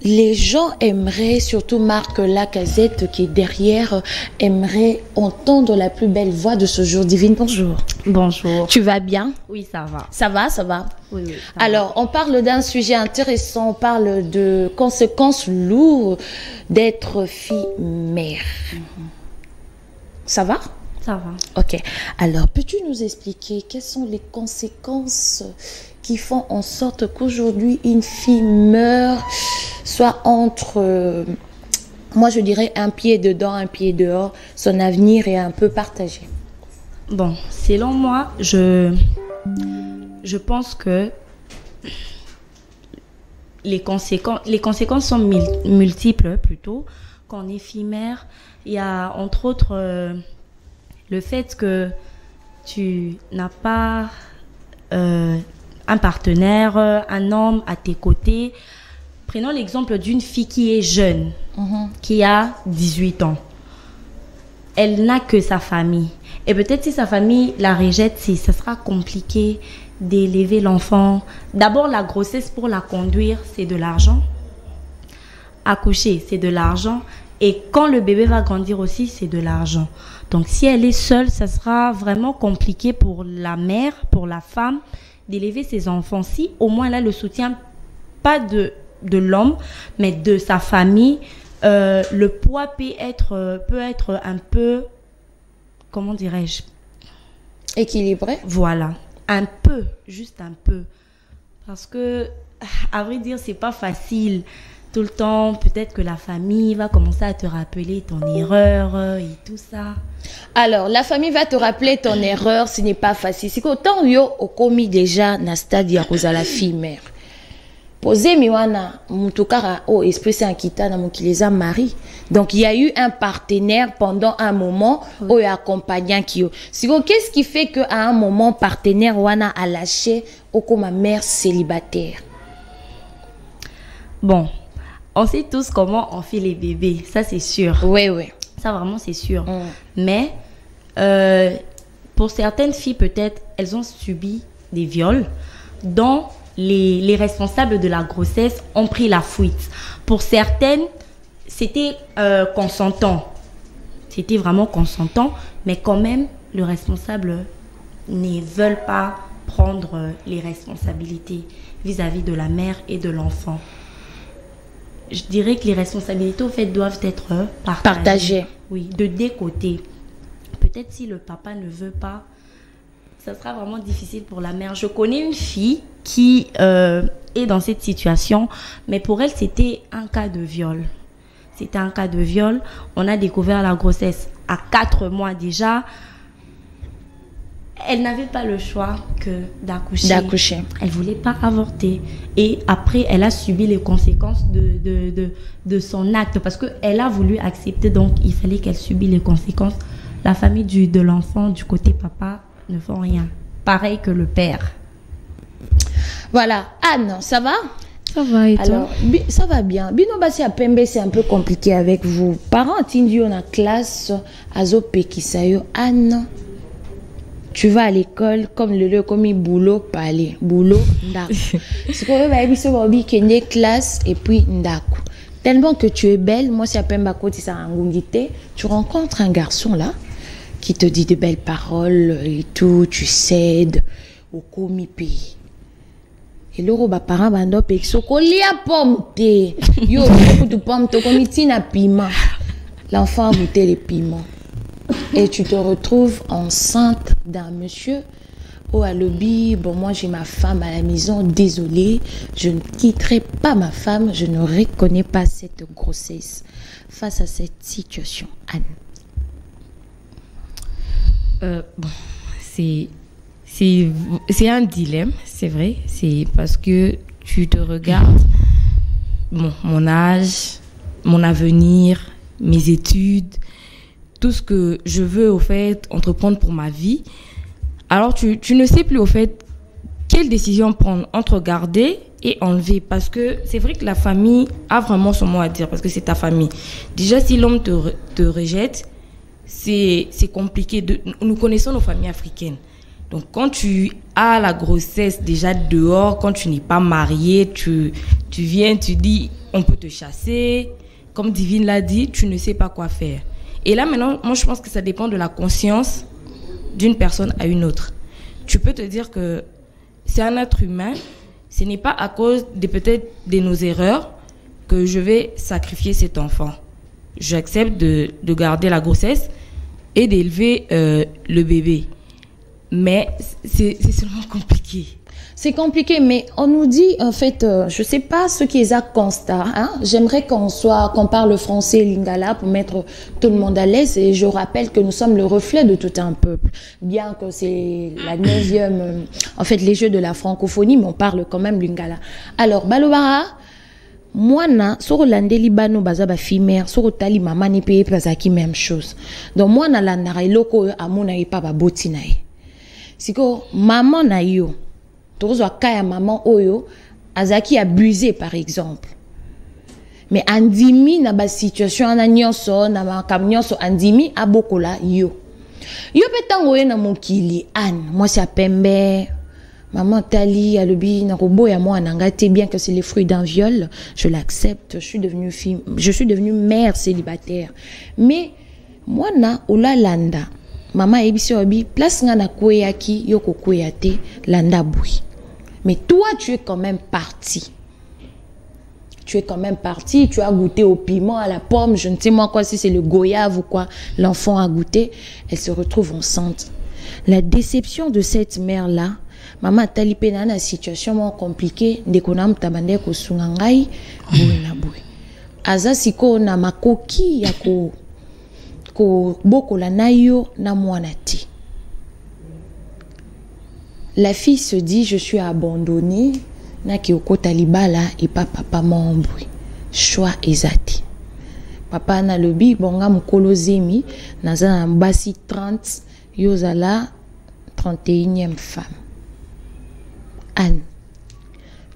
les gens aimeraient, surtout Marc Lacazette qui est derrière, aimerait entendre la plus belle voix de ce jour. Divine, bonjour. Bonjour. Tu vas bien? Oui, ça va. Ça va, ça va? Oui, oui. Alors, on parle d'un sujet intéressant, on parle de conséquences lourdes d'être fille-mère. Ça va? Ça va. Ok. Alors, peux-tu nous expliquer quelles sont les conséquences qui font en sorte qu'aujourd'hui, une fille meurt, soit entre, moi je dirais, un pied dedans, un pied dehors, son avenir est un peu partagé? Bon, selon moi, je pense que les conséquences sont multiples plutôt. Quand on est fille mère, il y a entre autres... le fait que tu n'as pas un partenaire, un homme à tes côtés. Prenons l'exemple d'une fille qui est jeune, qui a 18 ans. Elle n'a que sa famille. Et peut-être si sa famille la rejette, ça sera compliqué d'élever l'enfant. D'abord, la grossesse pour la conduire, c'est de l'argent. Accoucher, c'est de l'argent. Et quand le bébé va grandir aussi, c'est de l'argent. Donc, si elle est seule, ça sera vraiment compliqué pour la mère, pour la femme, d'élever ses enfants. Si au moins elle a le soutien, pas de l'homme, mais de sa famille, le poids peut être un peu, comment dirais-je? Équilibré. Voilà. Un peu, juste un peu. Parce que, à vrai dire, c'est pas facile. Tout le temps, peut-être que la famille va commencer à te rappeler ton erreur et tout ça. Alors, la famille va te rappeler ton erreur, ce n'est pas facile. C'est qu'autant yo au commis déjà na stade ya kozala fille mère. Posé miwana mutukara au esprit sankita na mukileza mari. Donc il y a eu un partenaire pendant un moment au accompagnant qui. C'est qu'est-ce qui fait que à un moment partenaire wana a lâché au comme mère célibataire? Bon, on sait tous comment on fait les bébés, ça c'est sûr. Oui. Ça vraiment c'est sûr. Mais pour certaines filles peut-être, elles ont subi des viols dont les responsables de la grossesse ont pris la fuite. Pour certaines, c'était consentant. C'était vraiment consentant, mais quand même, le responsable ne veulent pas prendre les responsabilités vis-à-vis de la mère et de l'enfant. Je dirais que les responsabilités, au fait, doivent être partagées. Oui, de deux côtés. Peut-être si le papa ne veut pas, ça sera vraiment difficile pour la mère. Je connais une fille qui est dans cette situation, mais pour elle, c'était un cas de viol. C'était un cas de viol. On a découvert la grossesse à 4 mois déjà. Elle n'avait pas le choix que d'accoucher. Elle ne voulait pas avorter. Et après, elle a subi les conséquences de son acte. Parce qu'elle a voulu accepter, donc il fallait qu'elle subisse les conséquences. La famille de l'enfant, du côté papa, ne font rien. Pareil que le père. Voilà. Anne, ça va? Ça va et toi? Alors, ça va bien. Bino Basi à Pembe, c'est un peu compliqué avec vous. Parents, Tindi, on a classe, Azo Pekisayo. Anne, tu vas à l'école comme le commis boulot, parler. Boulot, ndaku. C'est qu'on va y avoir une classe et puis ndaku. Tellement que tu es belle, moi, c'est à Pemba Koti, ça a tu rencontres un garçon là qui te dit de belles paroles et tout, tu cèdes au commis pays. Et l'euro ba parent bando pe sokolia pomme te yo tu pomme to comité na piment. L'enfant a goûté les piments et tu te retrouves enceinte d'un monsieur au lobby. Bon, moi j'ai ma femme à la maison, désolée, je ne quitterai pas ma femme, je ne reconnais pas cette grossesse. Face à cette situation, Anne. Bon, c'est un dilemme, c'est vrai. C'est parce que tu te regardes, bon, mon âge, mon avenir, mes études, tout ce que je veux au fait entreprendre pour ma vie. Alors tu ne sais plus au fait quelle décision prendre entre garder et enlever, parce que c'est vrai que la famille a vraiment son mot à dire, parce que c'est ta famille. Déjà, si l'homme te rejette, c'est compliqué. Nous connaissons nos familles africaines. Donc, quand tu as la grossesse déjà dehors, quand tu n'es pas marié, tu viens, tu dis, on peut te chasser. Comme Divine l'a dit, tu ne sais pas quoi faire. Et là, maintenant, moi, je pense que ça dépend de la conscience d'une personne à une autre. Tu peux te dire que c'est un être humain. Ce n'est pas à cause peut-être de nos erreurs que je vais sacrifier cet enfant. J'accepte de garder la grossesse et d'élever le bébé. Mais c'est seulement compliqué. C'est compliqué, mais on nous dit, en fait, je ne sais pas ce qui est à constat. Hein? J'aimerais qu'on parle français lingala pour mettre tout le monde à l'aise. Et je rappelle que nous sommes le reflet de tout un peuple. Bien que c'est la 9e, en fait, les Jeux de la francophonie, mais on parle quand même lingala. Alors, Balobara, moi, sur l'andeli bano bazaba fimère, sur tali maman ni paye bazaki même chose. Donc, moi, na landara iloko amona ipa ba botinae. Siko, maman na yo. Tozo kaya maman oyo azaki abusé par exemple, mais andimi na ba situation na nyonso na makam nyonso andimi abokola yo petango ye na mokili Anne moi c'est à Pembe maman tali alobi na koboya moi nangate bien que c'est les fruits d'un viol, je l'accepte, je suis devenue mère célibataire, mais moi na olalanda maman ebisi obi place nga na koyaki yo kokoyate landa bui. Mais toi, tu es quand même parti. Tu es quand même parti, tu as goûté au piment, à la pomme, je ne sais moi quoi, si c'est le goyave ou quoi, l'enfant a goûté, elle se retrouve enceinte. La déception de cette mère-là, maman talipé na na situation compliquée, ndekonam tabande ko sungangai, bouna boui. Aza siko na makoki ya ko bokola na yo na mwanati. La fille se dit, je suis abandonnée, na kioko talibala et pas papa m'embrouille. Choix ezati. Papa na lobi, bonga mukolo zemi, naza na basi 30, yozala 31e femme. Anne,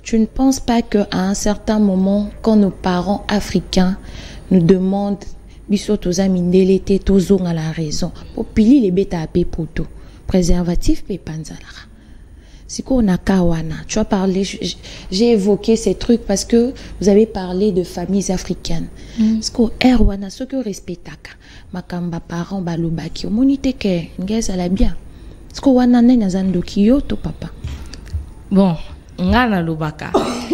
tu ne penses pas qu'à un certain moment, quand nos parents africains nous demandent biso toza mindele te tozonga la raison pour pili les bêta à poto préservatif pe panzalara siko na kawana tu as parlé j'ai évoqué ces trucs parce que vous avez parlé de familles africaines siko erwana ce que respectaka makamba parents balobaki omonite ke ngeza la bien siko wana nena zandoki yo to papa bon ngana lobaka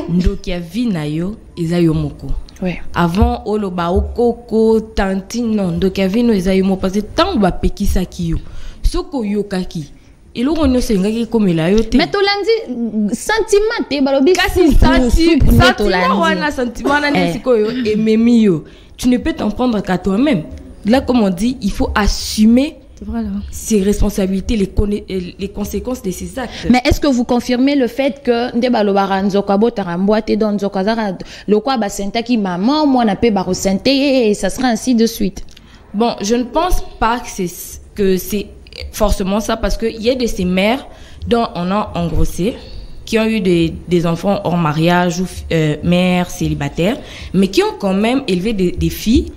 ndoki ya vi na yo eza yo moko. Ouais. Avant oloba okoko tantine non donc avino ezaimo parce que tant ba pekisa kiyo soko yokaki eloko nyose ngaki komela yo te mais tolandi sentiment te balobi kasi sentiment wana sentiment na nesiko yo ememi yo tu ne peux t'en prendre qu'à toi-même. Là comme on dit il faut assumer voilà ses responsabilités, les conséquences de ses actes. Mais est-ce que vous confirmez le fait que nde balobara nzoka botarambwa te don nzoka zara lokwa ba senta ki maman moi na pe ba resente et ça sera ainsi de suite? Bon, je ne pense pas que c'est forcément ça parce que il y a de ces mères dont on a engrossé qui ont eu des enfants hors mariage ou mères célibataires mais qui ont quand même élevé des filles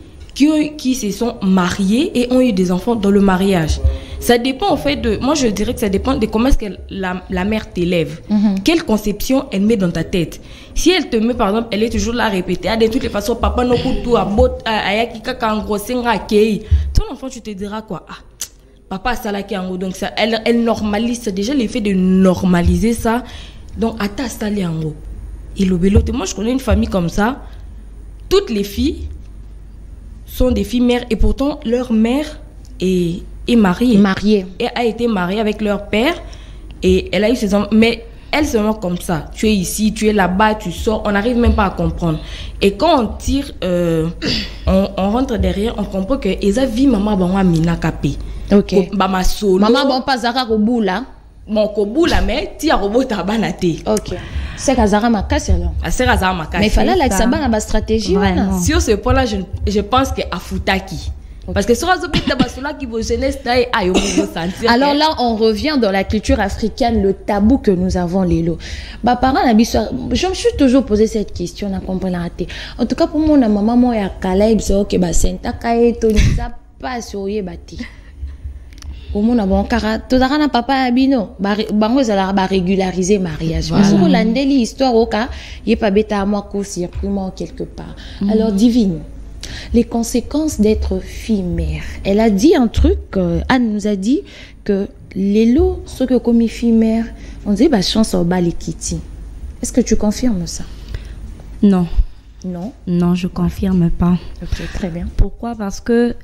qui se sont mariés et ont eu des enfants dans le mariage. Ça dépend en fait de... Moi, je dirais que ça dépend de comment est-ce que la mère t'élève. Quelle conception elle met dans ta tête. Si elle te met, par exemple, elle est toujours là à répéter, de toutes les façons, papa no kutu, ton enfant, tu te diras quoi? Ah, papa salaki ango. Donc, ça, elle normalise. C'est déjà l'effet de normaliser ça. Donc, ata sali ango. Et l'obelote. Moi, je connais une famille comme ça. Toutes les filles sont des filles mères et pourtant leur mère est mariée. Et a été mariée avec leur père et elle a eu ses enfants. Mais elle seulement comme ça. Tu es ici, tu es là-bas, tu sors. On n'arrive même pas à comprendre. Et quand on tire, on rentre derrière, on comprend que Eza vit maman banwa mina kapé. Ok. Bama solo. Maman bon pas zara kobu là. Mon kobu là mais ti a robot tabanate. Ok. C'est Kazara Makasi alors. C'est Kazara Makasi. Mais il fallait que ça banque ma stratégie. Vraiment. Sur ce point-là, je pense que Afutaki. Okay. Parce que sur la qui vous jeunesse alors là, on revient dans la culture africaine, le tabou que nous avons, Lélo. Bah, parents, je me suis toujours posé cette question, na comprendre. En tout cas, pour moi, maman, moi, ya Kalaib, c'est ok, bah, c'est un takaye, tonisa, pas sur bati. Au monde bon car tout ça na papa abino bango za ba régulariser mariage sur landeli histoire au cas y pas bêta à moi co circulement quelque part. Alors divine les conséquences d'être fille mère. Elle a dit un truc Anne nous a dit que les lots ce que comme fille mère on dit bah chance au balikiti. Est-ce que tu confirmes ça? Non. Non. Non, je confirme pas. OK, très bien. Pourquoi? Parce que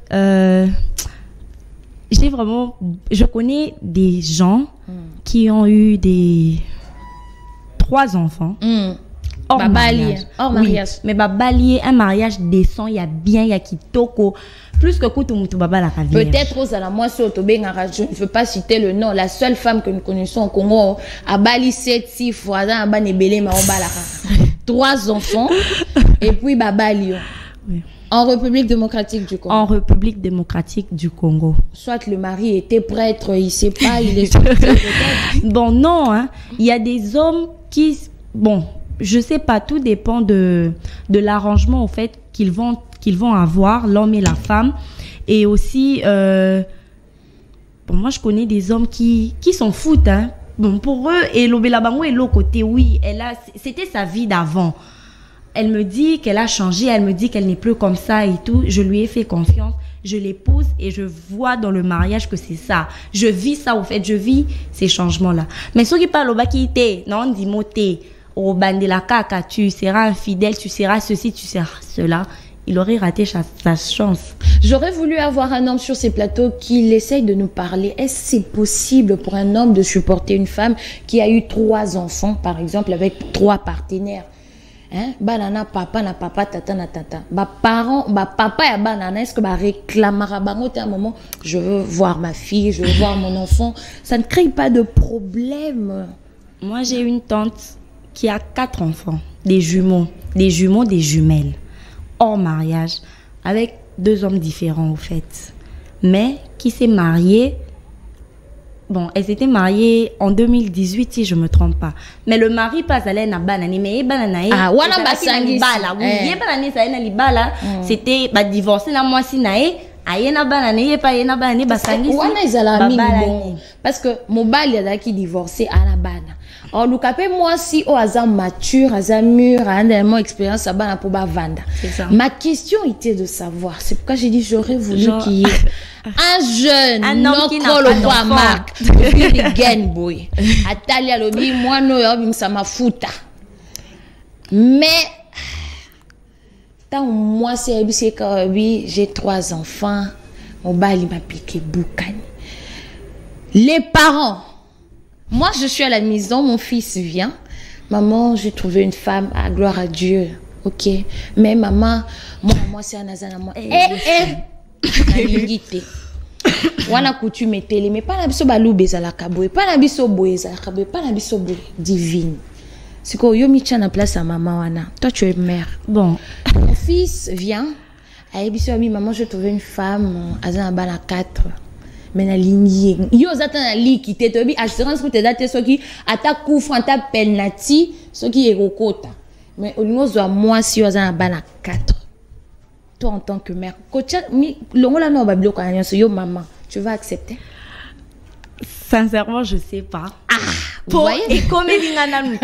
je connais des gens qui ont eu 3 enfants hors mariage. Hors mariage. Oui, mais babalier un mariage décent, il y a bien, il y a kitoko plus que kutu baba la cavière. Peut-être aux ala moi sur Tobenga, je ne veux pas citer le nom, la seule femme que nous connaissons au Congo a bali 7-6 fois dans banebele ma obala 3 enfants et puis babali. Oui. En République démocratique du Congo. En République démocratique du Congo. Soit le mari était prêtre, il sait pas, il est bon non hein, il y a des hommes qui bon, je sais pas, tout dépend de l'arrangement au fait qu'ils vont avoir l'homme et la femme et aussi bon, moi je connais des hommes qui s'en foutent hein. Bon pour eux et l'obelabango et l'autre côté oui, c'était sa vie d'avant. Elle me dit qu'elle a changé, elle me dit qu'elle n'est plus comme ça et tout. Je lui ai fait confiance, je l'épouse et je vois dans le mariage que c'est ça. Je vis ça au fait, je vis ces changements-là. Mais ceux qui parlent au bakité, non, dis-moté, au bandela kaka, tu seras infidèle, tu seras ceci, tu seras cela. Il aurait raté sa chance. J'aurais voulu avoir un homme sur ces plateaux qui essaye de nous parler. Est-ce que c'est possible pour un homme de supporter une femme qui a eu 3 enfants, par exemple, avec 3 partenaires? Hein? Banana papa na papa tata na tata. Ba parents, ba papa ya banana est-ce que ba réclamera bango à un moment je veux voir ma fille, je veux voir mon enfant, ça ne crée pas de problème. Moi j'ai une tante qui a 4 enfants, des jumeaux, des jumelles hors mariage avec 2 hommes différents au fait. Mais qui s'est mariée Bon, elles étaient mariées en 2018, si je me trompe pas. Mais le mari passe à l'aine à banane, mais banane. Ah, wana basangi. Oui, banane, ça na libala. C'était divorcé na moi si nae. Ayena banane, pas ayena banane, basangi. Wana izala mingi bon. Parce que mobile y'a qui divorcé à la bana. Alors, le capé, moi, si au hasard mature, hasard mûr, a un expérience à bana pour vendre. Ma question était de savoir. C'est pourquoi j'ai dit j'aurais voulu qu'il y ait un jeune, un homme qui n'a pas d'enfant. Marc, Game Boy. Atalia lobi, moi, no, ça m'a fouta. Mais, tant moi, c'est oui, j'ai 3 enfants. Mon bal, il m'a piqué boucan. Les parents. Moi, je suis à la maison, mon fils vient. Maman, j'ai trouvé une femme, à gloire à Dieu. Ok. Mais maman, moi c'est un azana. Wana coutume télé, mais pas la biso balou bezala kaboy, pas la biso boyeza kaboy, pas la biso boy divine. C'est quoi, yo mi na place à maman wana. Toi, tu es mère. Bon. Mon fils vient. Aïe biso ami, maman, j'ai trouvé une femme, azana bala 4. Mais na ligne yo zata na liki te tobi assurance pour te date ce qui ata couvre ata penalty ce qui est rokota mais au niveau de moi si yo zana bana 4 toi en tant que mère coach mi longola no ba biloko na yo maman tu vas accepter? Sincèrement je sais pas. Vous voyez? Et comme t'es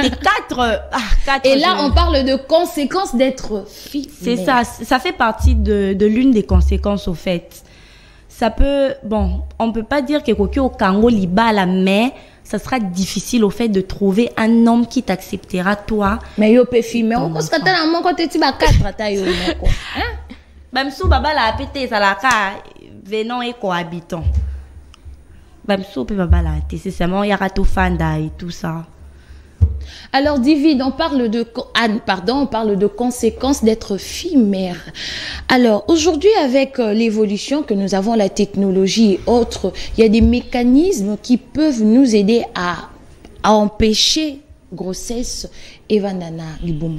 4 et là on parle de conséquences d'être fille. C'est ça fait partie de l'une des conséquences au fait. Ça peut, bon, on peut pas dire que Koki au Congo libala, mais ça sera difficile au fait de trouver un homme qui t'acceptera toi. Mais yo pe filmer, on cause que t'as mon côté tu vas 4 ta yo moko. Hein? Bamsou baba la pété ça la ka venons et cohabitants. Bamsou pe baba la té, c'est seulement yarato fanda et tout ça. Alors, David, on parle de conséquences d'être fille-mère. Alors, aujourd'hui, avec l'évolution que nous avons, la technologie et autres, il y a des mécanismes qui peuvent nous aider à empêcher grossesse et vandana liboum.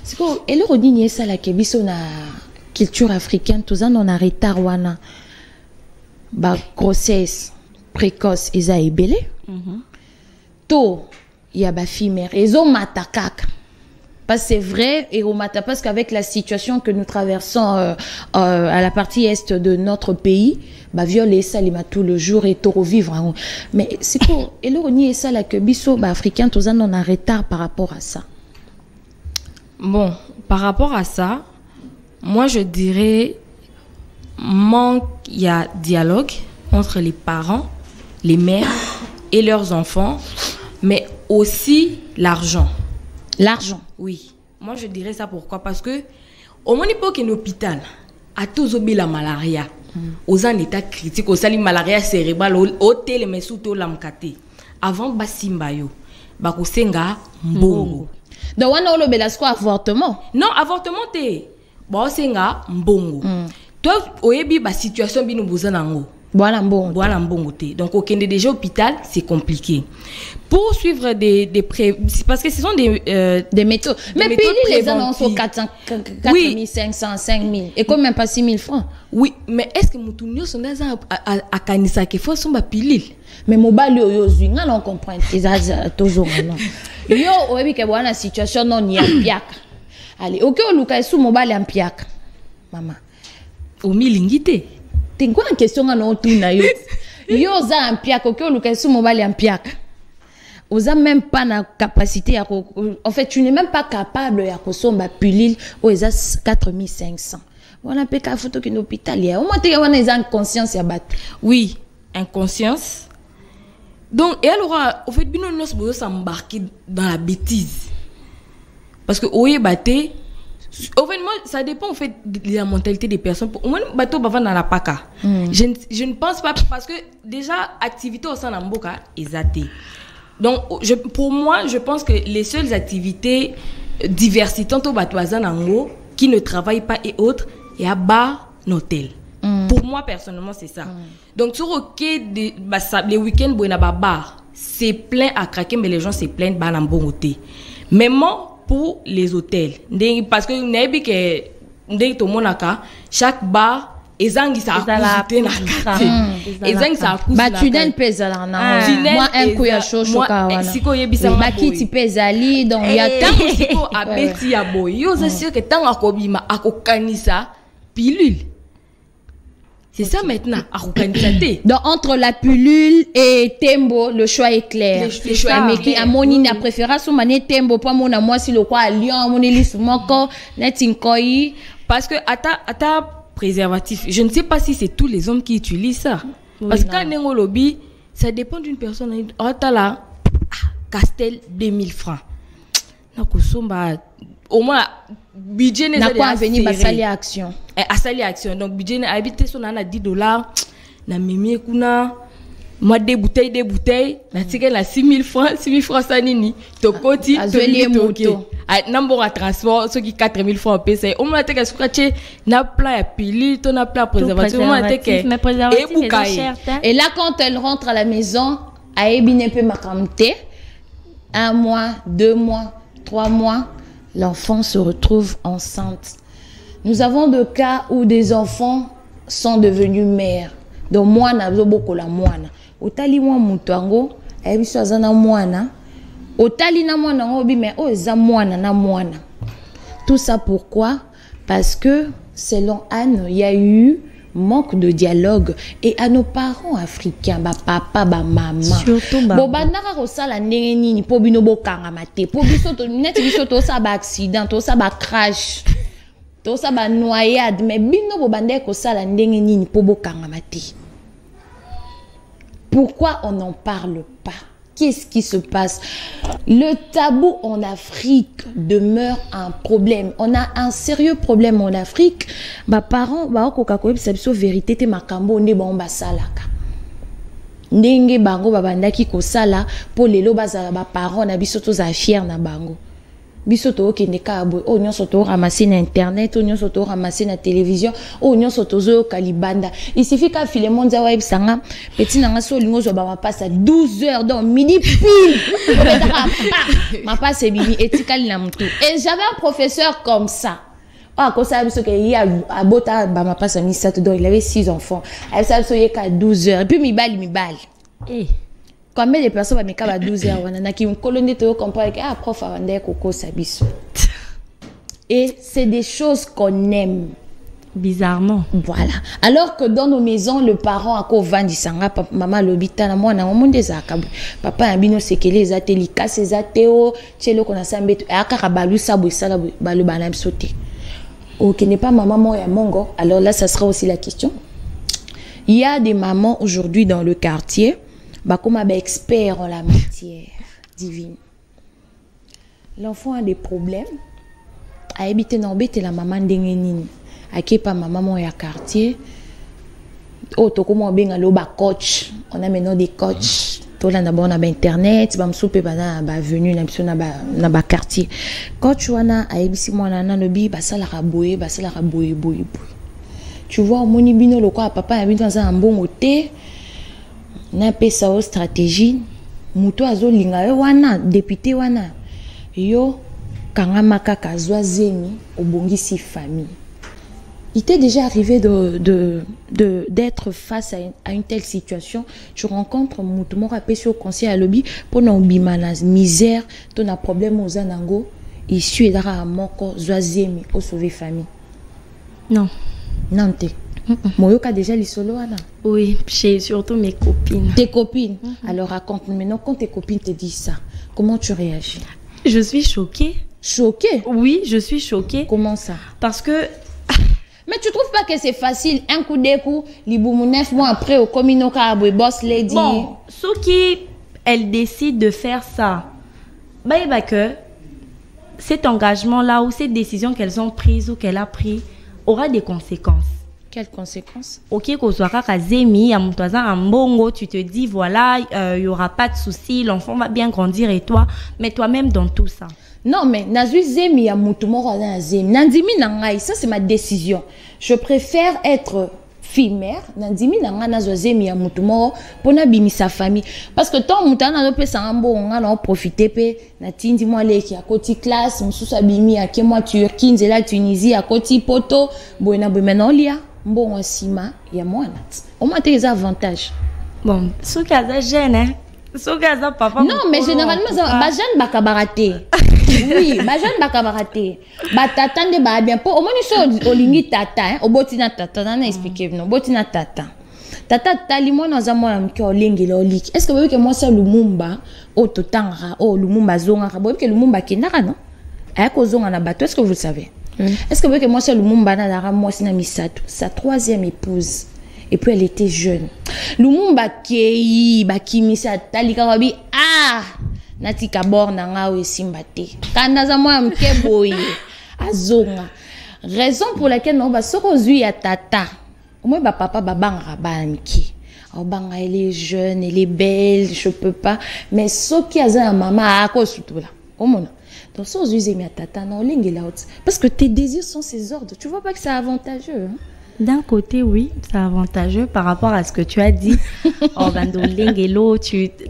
C'est quoi? Et le rodinier ça la kebiso na culture africaine, tout ça on a retard wana. Ba grossesse précoce et ça est belé. Tôt il y a ba fille mère et zo matakaka parce que c'est vrai et au mata parce qu'avec la situation que nous traversons à la partie est de notre pays ba violer ça les tout le jour et toro vivre mais c'est quoi et le renier ça la que biso ba africain tous on a retard par rapport à ça. Bon, par rapport à ça, moi je dirais manque il y a dialogue entre les parents, les mères et leurs enfants. Mais aussi l'argent. L'argent? Oui. Moi, je dirais ça pourquoi? Parce que, au moins, il y a un hôpital, à tous la malaria, aux en état critique, aux sali malaria cérébrale, au télé, mais surtout l'amkate. Avant, basimbayo, bakusenga mbongo. Donc, on a le belasco avortement? Non, avortement, t'es. Bakusenga mbongo. Toi, au yebi, ba situation bino bozanango. Voilà bon. Donc, au Kenya déjà hôpital, c'est compliqué. Pour suivre parce que ce sont des méthodes. Mais puis les annonces sont 400, 4500, 5000 et quand même pas 6000 francs. Oui, mais est-ce que Moutounio sont dans à Kanisa qui faut son pilule? Mais mobile yo zinga on comprend ils a toujours non. Yo obi ke bona situation non ya piaka. Allez, OK o luka sous mobile en piaka. Maman. Au milingité. T'es quoi en question à non tout na yo. Yo za en piaka OK o luka sous mobile en piaka. Oza même pas na capacité à en fait tu n'es même pas capable ya kosomba pilule o eza 4500. Voilà pe ka photo ki l'hôpital ya. Au moins tu as une conscience ya bat. Oui, inconscience. Donc et alors au fait bino nos bozo s'embarquer dans la bêtise. Parce que oye baté au fait moi ça dépend en fait de la mentalité des personnes. Au moins bateau bava dans la paka. Je ne pense pas parce que déjà activité au sein d'amboka ezaté. Donc, pour moi, je pense que les seules activités diversité, tant au Batouazan Ango, qui ne travaillent pas et autres, et à bar, hôtel. Pour moi, personnellement, c'est ça. Donc, sur les week-ends, bar, c'est plein à craquer, mais les gens se plaignent, bah, dans bon hôtel. Même pour les hôtels. Parce que, chaque bar, ezangisa akuzute na kati ezangisa akuzute tunnel pesa la na moi un coup ya shosho ka wana siko yebisa bakiti pesa li donc ya tango siko abeti ya boy yo c'est sûr que tango akobima akokanisa pilule. C'est ça maintenant, donc entre la pilule et Tembo, le choix est clair. Le choix est mais qui a mon ina préférence ou mané Tembo pour mon moi si le quoi Lyon mon liste moko netinkoyi parce que ata préservatif, je ne sais pas si c'est tous les hommes qui utilisent ça. Parce que quand nengo lobby, ça dépend d'une personne. Ata là Castel 2000 francs. Na kosomba au moins budget n'est pas venir basali action asali action donc budget n'a habité son na $10 na mimi kuna moi des bouteilles na tika na 6000 francs ça nini to koti to moto nambo à transport ce qui 4000 francs pesa au moins teka scratcher na plat ya pili to na plat préservatif au moins teka et là quand elle rentre à la maison a ebine peu makamte 1 mois 2 mois 3 mois l'enfant se retrouve enceinte. Nous avons des cas où des enfants sont devenus mères. Donc moi na beaucoup la moana. Otali moi mutango, ebiso azana moana. Otali na moana ngobi mais o za moana na moana. Tout ça pourquoi? Parce que selon Anne, il y a eu manque de dialogue et à nos parents africains papa maman surtout bobandaka kosala ndenge nini po bino bokanga mate po biso to neti biso to sa ba accident to sa ba crash to sa ba noyade mais bino bobandaka kosala ndenge nini po bokanga mate. Pourquoi on n'en parle pas? Qu'est-ce qui se passe? Le tabou en Afrique demeure un problème. On a un sérieux problème en Afrique. Bah parents, bah kokakoye biso vérité te makambo ne ba salaka. Ndenge bango babandaki ko sala po lelo bazala ba parents na biso to za fier na bango. Biso to okende ka boy o nyonso to ramasser na internet o nyonso to ramasser na télévision o nyonso to zo kalibanda. Il suffit ka Philemon za web sanga petit nanga so lingo zo ba ma passe à 12h donc midi pile. Ma passe bibi etikali na mtu. Et j'avais un professeur comme ça. Ah comme ça biso ke il a abota ba ma passe à mi sat donc il avait 6 enfants. Elle ça so yeka 12h et puis mi bali. Eh combien de personnes va me à 12h wana qui colonie te comprendre que prof avande koko sabiso. Et c'est des choses qu'on aime bizarrement. Voilà. Alors que dans nos maisons le parent a ko vandi sanga maman lobita na mwana monde zakabu papa ambino sekele za telika ces ateo chelo kona sambeto aka balu sabo sala balu bana bisote. OK n'est pas maman moya mongo. Alors là ça sera aussi la question. Il y a des mamans aujourd'hui dans le quartier comme expert en la matière divine. L'enfant a des problèmes. A habité dans la maman d'engenine. A qui pas maman mon ya quartier. Oh to comment bien allo ba coach. On a maintenant des coachs. Tout là d'abord on a internet. Bam soupe bana ba venu na ba quartier. Coach wana a ebisi mwana na lobi ba sala raboye boye. Tu vois moni bino loko papa a bino za mbongo te. Na pesa o stratégie muto azolinga yo wana député wana yo kanga makaka zemi obongisi famille. Il t'est déjà arrivé d'être face à une telle situation. Tu rencontres muto mo rapesi au conseil à lobby pour non bimana misère ton a problème aux anango issu edara moko zemi au sauver famille. Non te Moyoka déjà les solo wana. Oui, chez surtout mes copines. Tes copines. Alors raconte-moi maintenant quand tes copines te disent ça, comment tu réagis? Je suis choquée. Choquée? Oui, je suis choquée. Comment ça? Parce que mais tu trouves pas que c'est facile un coup de coup, liboumou 9 mois après au cominoka boss lady. Bon, ce qui elle décide de faire ça. Bah que cet engagement là ou cette décision qu'elles ont prise ou qu'elle a pris aura des conséquences. Quelles conséquences? Ok, Kozwaka Kazemi, à Mbongo, tu te dis voilà, il y aura pas de souci, l'enfant va bien grandir et toi, mais toi-même dans tout ça. Non, mais Nazui Zemi ya mutumoro na Zemi. Nandimi nangai, ça c'est ma décision. Je préfère être fille-mère, Nandimi nanga Nazui Zemi ya mutumoro pour nabimi sa famille. Parce que tant mutana no pesa ambo on a profiter pe na tindi moi leki à côté classe, mususa bimi à ke moi Turquie, nzela Tunisie à côté poto, boina maintenant lia. mbongo asima ya mwana au moins des avantages. Bon, ceux qui ont jeune, hein. Ceux qui ont papa. Non, mais généralement, ba jeune ba kabaraté. Oui, ba jeune ba kabaraté. Ba tata nde ba bien po. Au moins ils sont olingi tata, hein. Obotina tata, na expliquer non. Obotina tata. Tata tali moi dans moi mki olingi loliki. Est-ce que vous voyez que moi ça Lumumba au totanga, oh Lumumba zonga, vous voyez que Lumumba kinara non? Ayako zonga na bateau, est-ce que vous le savez? Est-ce que vous voyez que moi ça Lumumba na dara moi sina misato, sa 3e épouse. Et puis elle était jeune. Lumumba kei bakimisa talika wabi natika borna nga we simbate. Kana za moi mke boye azonga. Raison pour laquelle non ba soko zui ya tata. Au moins ba papa ba banga ba mki. Oh banga elle est jeune, elle est belle, je peux pas. Mais soki aza maman ako sutula. Omona. Donc so zui ya tata non lingi la haute. Parce que tes désirs sont ses ordres. Tu vois pas que c'est avantageux hein? D'un côté, oui, c'est avantageux par rapport à ce que tu as dit.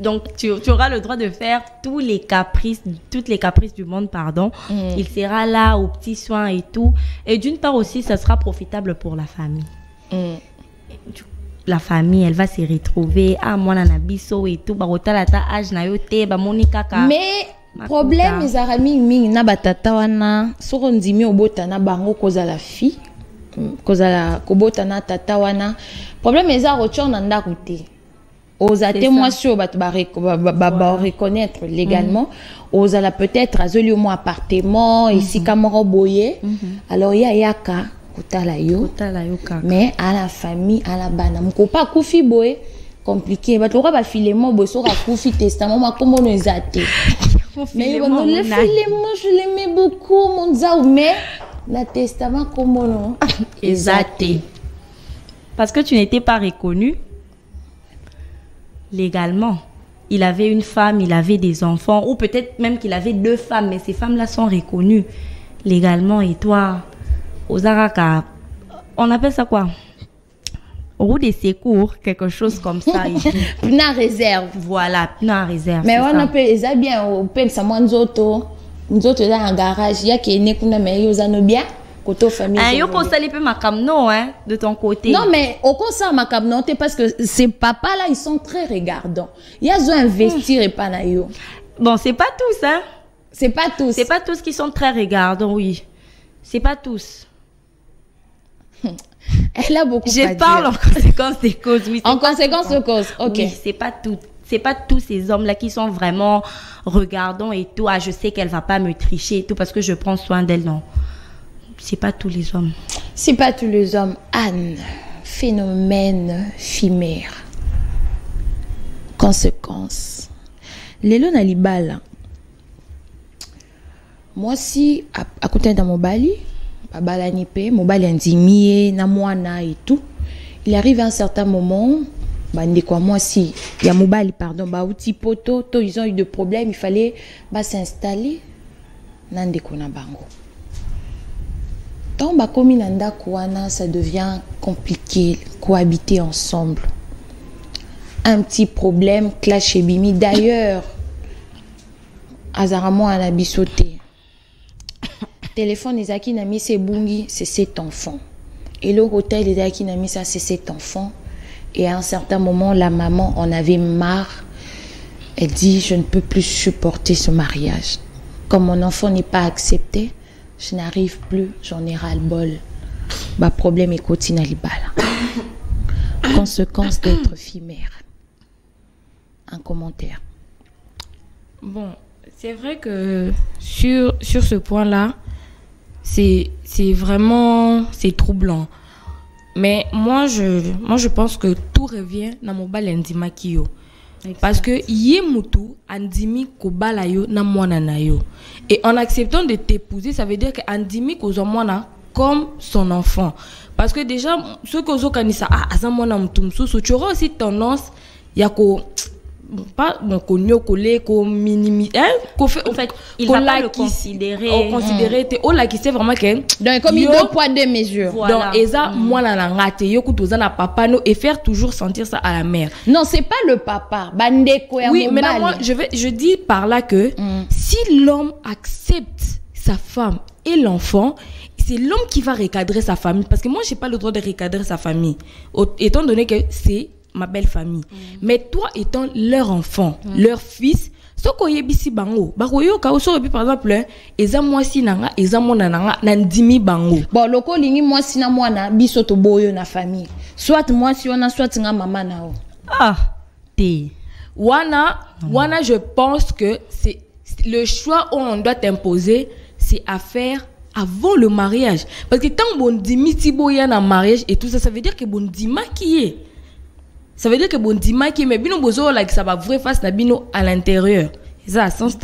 Donc, tu auras le droit de faire toutes les caprices du monde, pardon. Il sera là aux petits soins et tout. Et d'une part aussi, ça sera profitable pour la famille. La famille, elle va se retrouver. Ah, moi, nanabiso et tout. Mais problème, les amis, na batata wana, sorondimi obota na bango koza la fille. Kozala kobota na tata wana problème eza rochon na ndako te oza témoin sur ba reconnaître légalement ozala peut-être azoli au moins appartement ici kamoro boye alors ya yaka kotala yo mais à la famille à la bana mko pas kufi boye compliqué ba to ba filemo boye so ka kufi testament ma komo no ezate mais le filemo je l'aimais beaucoup mon zao mais le testament comment non? Exact. Parce que tu n'étais pas reconnu légalement. Il avait une femme, il avait des enfants, ou peut-être même qu'il avait 2 femmes, mais ces femmes-là sont reconnues légalement. Et toi, aux Araka, on appelle ça quoi? Roue des secours, quelque chose comme ça. Pneu en réserve. Voilà, pneu en réserve. Mais on appelle ça bien, on peut ça moins d'autres. Nous autres là en garage, il y a qui est né qu'on a mais ils ont bien côté famille. Yo ko sali pe makamno hein de ton côté. Non mais au concert makamno parce que ces papas là ils sont très regardants. Ils ont investir et pas na yo. Bon, c'est pas tous hein. C'est pas tous. C'est pas tous qui sont très regardants, oui. C'est pas tous. Elle a beaucoup Je parle en conséquence des causes, oui. En conséquence de cause. OK. Oui, c'est pas tous ces hommes-là qui sont vraiment regardants et tout. Ah, je sais qu'elle va pas me tricher et tout parce que je prends soin d'elle. Non, c'est pas tous les hommes. C'est pas tous les hommes. Anne, phénomène chimère. Conséquence. Lelo na libala. Moi si à côté de mon bali, babala nipe, mon bali andimie na mwana et tout. Il arrive à un certain moment. Bande quoi moi si il y a mobile pardon ba outil poto to ils ont eu de problèmes il fallait s'installer nande kona bango tant ba komi nanda kwana ça devient compliqué cohabiter ensemble un petit problème clash et bimi d'ailleurs azaramo à la bisoté téléphone ezaki na mi c'est bungi c'est 7 enfants et le hôtel ezaki na mi ça c'est 7 enfants. Et à un certain moment, la maman en avait marre. Elle dit, je ne peux plus supporter ce mariage. Comme mon enfant n'est pas accepté, je n'arrive plus, j'en ai ras-le-bol. Ma problème est continue à l'ibala. Conséquence d'être fille mère. Un commentaire. Bon, c'est vrai que sur ce point-là, c'est vraiment troublant. Mais moi je pense que tout revient dans mon bal ndima kiyo. Parce que yé mutu andimi ko bala yo na mwana na yo. Et en acceptant de t'épouser, ça veut dire que andimi ko zo mwana comme son enfant. Parce que déjà ce que zo kanisa aza mwana mtumsu, tu auras aussi tendance ya ko pas bon konyo collé ko minimiser en fait il va pas le considérer o la qui c'est vraiment que donc comme il 2 poids 2 mesures donc eza moi la ngate yo kutoza na papa no et faire toujours sentir ça à la mère. Non, c'est pas le papa bandeko ya oui mais moi je dis par là que si l'homme accepte sa femme et l'enfant, c'est l'homme qui va recadrer sa famille. Parce que moi, je n'ai pas le droit de recadrer sa famille. Étant donné que c'est ma belle famille. Mais toi, étant leur enfant, leur fils, ce qu'on y bisi bango, baroyo ka oso par exemple, eza mwasi nanga, eza mona nanga, nandimi bango. Bon, loko lingi mwasi na mwana biso to boyo na famille. Soit mwasi wana, soit nga maman na o. Ah, t'es. Wana, je pense que c'est le choix où on doit t'imposer, c'est à faire avant le mariage. Parce que tant qu'on dit mitiboya na mariage et tout ça, ça veut dire que bon dit maquillé. Ça veut dire que bon dit maquillé, mais bino bozo like ça va vrai face na bino à l'intérieur. Ça a sens.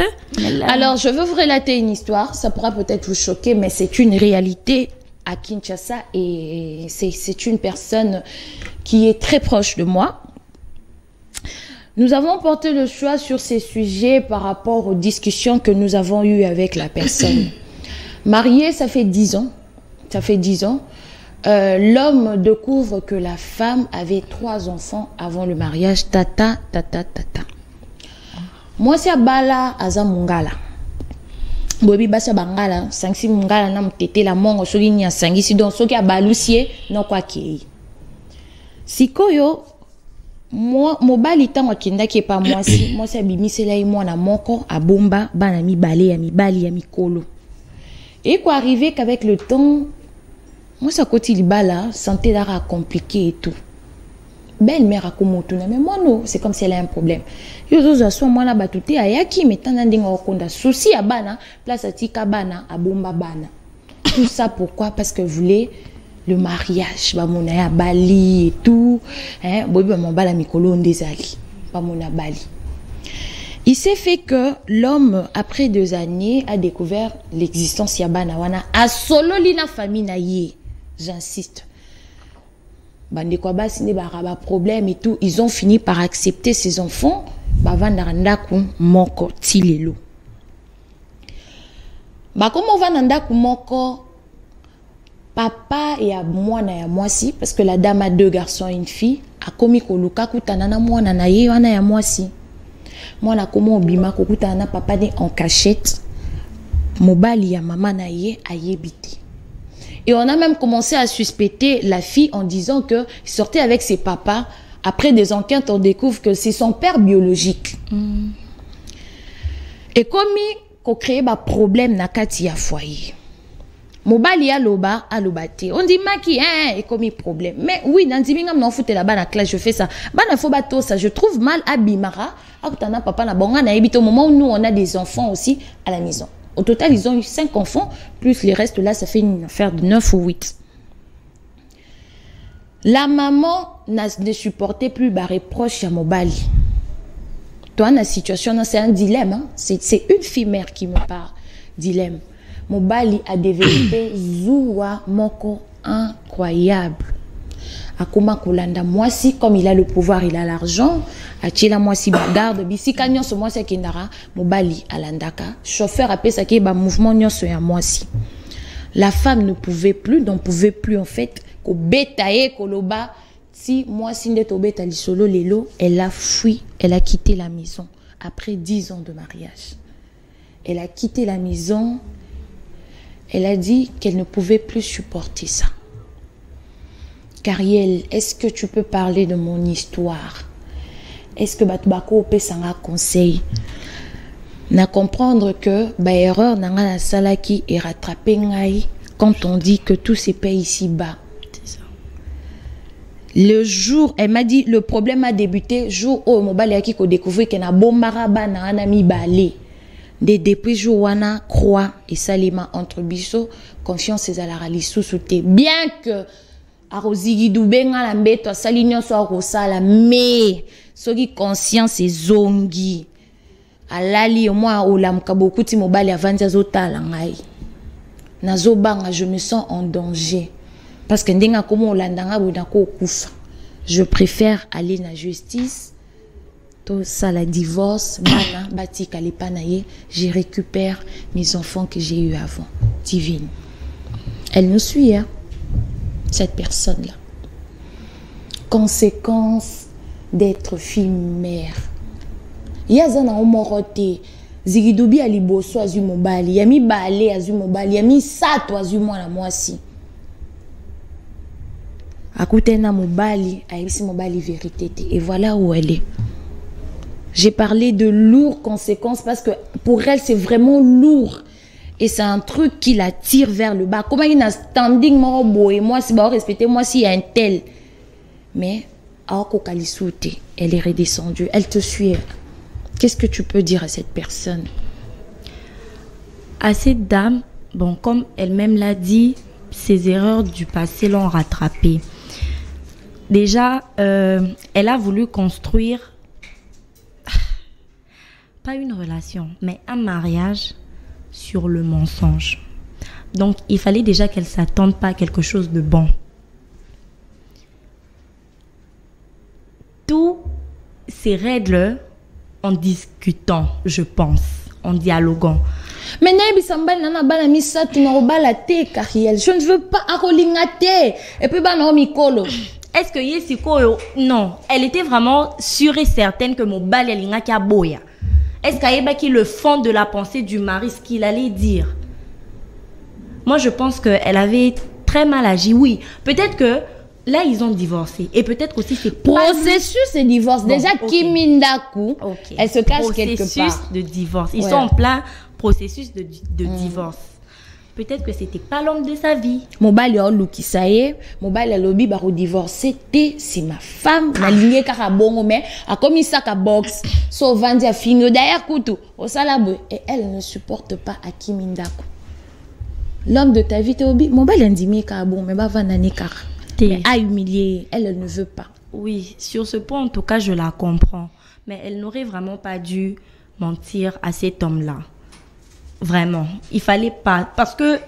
Alors, je veux vous relater une histoire. Ça pourra peut-être vous choquer, mais c'est une réalité à Kinshasa et c'est une personne qui est très proche de moi. Nous avons porté le choix sur ces sujets par rapport aux discussions que nous avons eues avec la personne. Mariée, ça fait 10 ans. Ça fait 10 ans. L'homme découvre que la femme avait 3 enfants avant le mariage. Tata. Moi, c'est Bala Aza Mungala. Bobi Basa Bangala, Sangsi Mungala, Nam Tete, la Mongo, Soginia, Sangisi, donc, Soki Abalusier, non quoi qui. Sikoyo, moi, mobali tango kinda qui est pas moi, si, moi, c'est Bimi, c'est là, moi, na moko, à Bomba, bana mi balé, à mi bali, à mi kolo. Et quoi arriver qu'avec le temps, moi, ça côté bala, santé d'ara compliqué et tout. Belle-mère a komotuna, mais moi non, c'est comme si elle a un problème. Yo zo so moi na batute ayaki metana ndinga okonda souci à bana, place à tika bana, à bomba bana. Tout ça pourquoi? Parce que voulait le mariage, ba mona ya Bali et tout, hein, bobi ba mon bala mikolo ndezali, ba mona Bali. Il s'est fait que l'homme, après 2 années, a découvert l'existence ya bana wana a solo lina famille na ye. J'insiste. Bande kwa basi ne baraba problème et tout, ils ont fini par accepter ces enfants bavanda ku moko tilelo. Ba comment vanda ku moko papa et à mwana ya mwasi parce que la dame a 2 garçons et une fille a komi koluka kutana na mwana na ye wana ya mwasi. Mwana komo bima ko kutana papa ne en cachette. Mobali ya mama na ye ayebiti. Et on a même commencé à suspecter la fille en disant qu'il sortait avec ses papas. Après des enquêtes, on découvre que c'est son père biologique. Et comme il a créé un problème dans le foyer. Mobali a loba on dit maki hein et comme il problème. Mais oui, dans Dimingam non fouté là-bas dans la classe, je fais ça. Bana faut bateau ça, je trouve mal à Bimara. Akutana papa na bonga na ebito au moment où nous on a des enfants aussi à la maison. Au total, ils ont eu 5 enfants, plus les restes là, ça fait une affaire de 9 ou 8. La maman ne supportait plus les reproches à Mobali. Toi, la situation, c'est un dilemme. Hein? C'est une fille mère qui me parle. Dilemme. Mobali a développé Zoua Moko incroyable. Akuma Kolanda, moi si, comme il a le pouvoir, il a l'argent, Achila moi si bagarde, bisi kanyon so moi si kindara, Mobali alandaka, chauffeur a pesa ki ba mouvement nyon so ya moi si. La femme ne pouvait plus, n'en pouvait plus en fait, ko betaye koloba, si moi si ndet obeta li solo lelo, elle a fui, elle a quitté la maison après 10 ans de mariage. Elle a quitté la maison, elle a dit qu'elle ne pouvait plus supporter ça. Cariel, est-ce que tu peux parler de mon histoire? Est-ce que Batubako peut s'en conseil? Na comprendre que ba erreur nanga na salaki est rattrapé ngai quand on dit que tout se paye ici-bas. C'est ça. Le jour, elle m'a dit, le problème a débuté jour où Mobali a qui découvert que na bombaraba na anami balé. Depuis jour wana croix et salima entre biso confiance et à la ralisou souté. Bien que arozigi dubenga la mbeto salinyo so rosala mais soki conscience ezongi alali moi olamka beaucoup ti mobali avandi azotala ngai nazobanga je me sens en danger parce que ndenga komo olandanga bona ko kufa je préfère aller na justice tout ça la divorce bana batika les panaye je récupère mes enfants que j'ai eu avant divine elle nous suit hein cette personne-là. Conséquence d'être fille mère. Il y a un homoroté. Zigidubi aliboso azu mobali, yami bale azu mobali, yami sato azu mwana mwasi. Akutena mobali, aibisi mobali vérité. Et voilà où elle est. J'ai parlé de lourdes conséquences parce que pour elle, c'est vraiment lourd. Et c'est un truc qui la tire vers le bas. Comment il y a un standing, et moi, si je respecter, moi, s'il y a un tel. Mais, elle est redescendue. Elle te suit. Qu'est-ce que tu peux dire à cette personne? À cette dame, bon, comme elle-même l'a dit, ses erreurs du passé l'ont rattrapée. Déjà, elle a voulu construire, pas une relation, mais un mariage sur le mensonge. Donc, il fallait déjà qu'elle ne s'attende pas à quelque chose de bon. Tous ces règles en discutant, je pense, en dialoguant. Mais je ne veux pas et puis est-ce que Yesiko, non, elle était vraiment sûre et certaine que mon bal est qui a boya. Est-ce qu'il le fond de la pensée du mari, ce qu'il allait dire? Moi, je pense qu'elle avait très mal agi. Oui, peut-être que là, ils ont divorcé. Et peut-être aussi c'est processus de divorce. Bon, déjà, okay. Kimindaku, elle se cache quelque part. Processus de divorce. Ils sont en plein processus de divorce. Peut-être que c'était pas l'homme de sa vie. Mobile Luki Saye, mobile lobby baro divorcé, c'est ma femme. Na ligne karabongo mais a commis ça ka box. So vandi a fini derrière couteau au salabo et elle ne supporte pas Akimindaku. L'homme de ta vie t'es obi, mobile indimi karabon mais ba vanani kar. Mais a humilié, elle ne veut pas. Oui, sur ce point en tout cas je la comprends, mais elle n'aurait vraiment pas dû mentir à cet homme-là. Vraiment, il fallait pas, parce que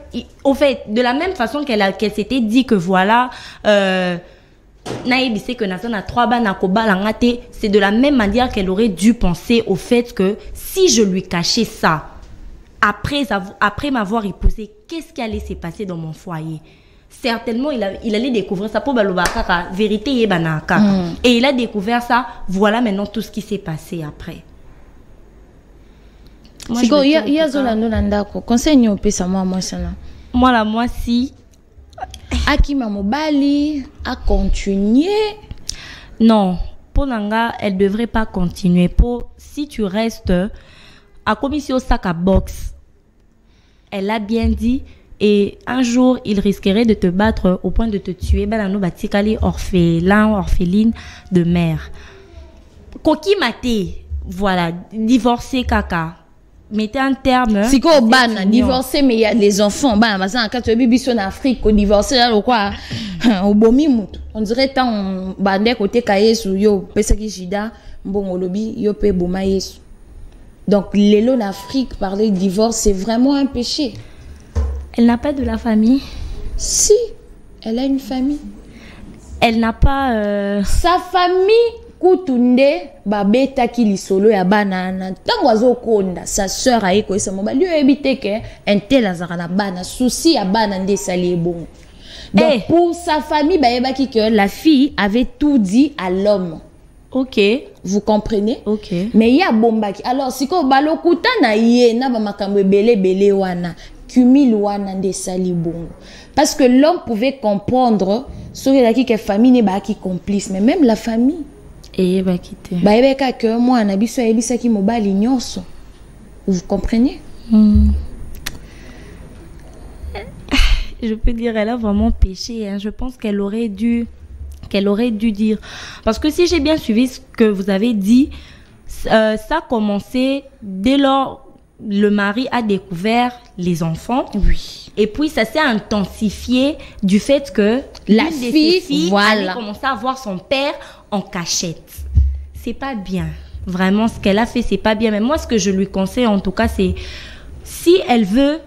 au fait, de la même façon qu'elle s'était dit que voilà, naïbi c'est que Nathan a 3 ban à Koba langate, c'est de la même manière qu'elle aurait dû penser au fait que si je lui cachais ça, après m'avoir épousé, qu'est-ce qui allait se passer dans mon foyer? Certainement, il allait découvrir ça pour balobaka vérité et banaka. Et il a découvert ça. Voilà maintenant tout ce qui s'est passé après. Moi, si Akima Mobali a continué. Non, pour Nanga, elle devrait pas continuer. Si tu restes à commission sac à box, elle a bien dit. Et un jour, il risquerait de te battre au point de te tuer. Ben, nous batikali orpheline de mère. Koki maté, voilà, divorcé kaka. Mettez un terme. Si quoi ban divorcé mais il y a des enfants. Ban parce que tu bibi en Afrique au divorcé là ou quoi au bomi mutu. On dirait tant bandé côté kayesu yo pesaki jida bon lobby yo pe boma yesu. Donc l'élo en Afrique parler de divorce c'est vraiment un péché. Elle n'a pas de la famille. Si, elle a une famille. Elle n'a pas sa famille. Kutunde babeta ki lisolo ya banana tango azokonda sa sœur aiko esa mobali yo ebite ke entel azara na bana souci ya bana nde sali bon. Donc pour sa famille bayebaki que la fille avait tout dit à l'homme. OK, vous comprenez? OK. Mais il y a bombaki. Alors siko balokuta na ye na ba makambo belé wana cumul wana nde sali bon. Parce que l'homme pouvait comprendre ce que la famille n'est pas qui complice mais même la famille et va quitter. Que moi na biso ebisa ki mobali nyonso. Vous comprenez? Je peux dire elle a vraiment péché hein. Je pense qu'elle aurait dû dire parce que si j'ai bien suivi ce que vous avez dit, ça a commencé dès lors le mari a découvert les enfants. Oui. Et puis ça s'est intensifié du fait que la fille allait commencer à voir son père en cachette. C'est pas bien. Vraiment, ce qu'elle a fait, c'est pas bien. Mais moi, ce que je lui conseille, en tout cas, c'est si elle veut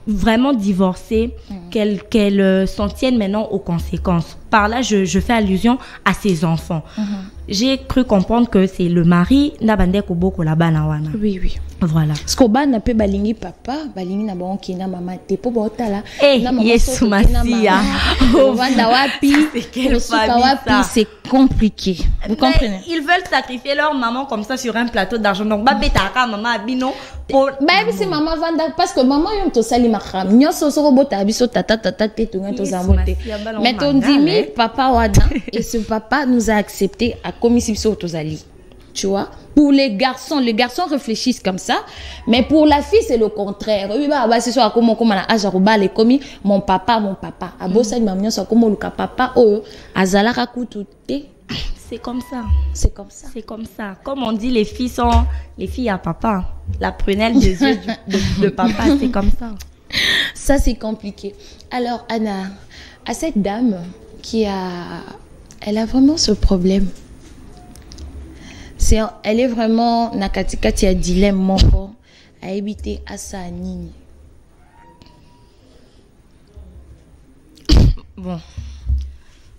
vraiment divorcer, qu'elle s'en tienne maintenant aux conséquences. Par là, je fais allusion à ses enfants. J'ai cru comprendre que c'est le mari Nabande Koboko la Banawana. Oui. Voilà. Parce que bana pe balingi papa, balingi na bon kina mama te po botala. Eh, Yesu Masia. Wanda wapi? C'est compliqué. Vous comprenez? Ils veulent sacrifier leur maman comme ça sur un plateau d'argent. Donc babetaka maman abino pour c'est maman vanda parce que maman yom to sali makram. Nyoso so robota biso tata te to to zambote. Mais on dit papa wada et ce papa nous a accepté à commission biso to zali. Tu vois, pour les garçons réfléchissent comme ça, mais pour la fille c'est le contraire. Oui bah c'est ça comme na ajaruba les commis mon papa abosa mamnyo so comme luka papa oh azalaka kututé. C'est comme ça. C'est comme ça. C'est comme ça. Comme on dit, les filles à papa. La prunelle des yeux de papa, c'est comme ça. Ça, c'est compliqué. Alors, Anna, à cette dame elle a vraiment ce problème. Elle est vraiment nakatikati a dilemme moko à éviter à sa nini. Bon.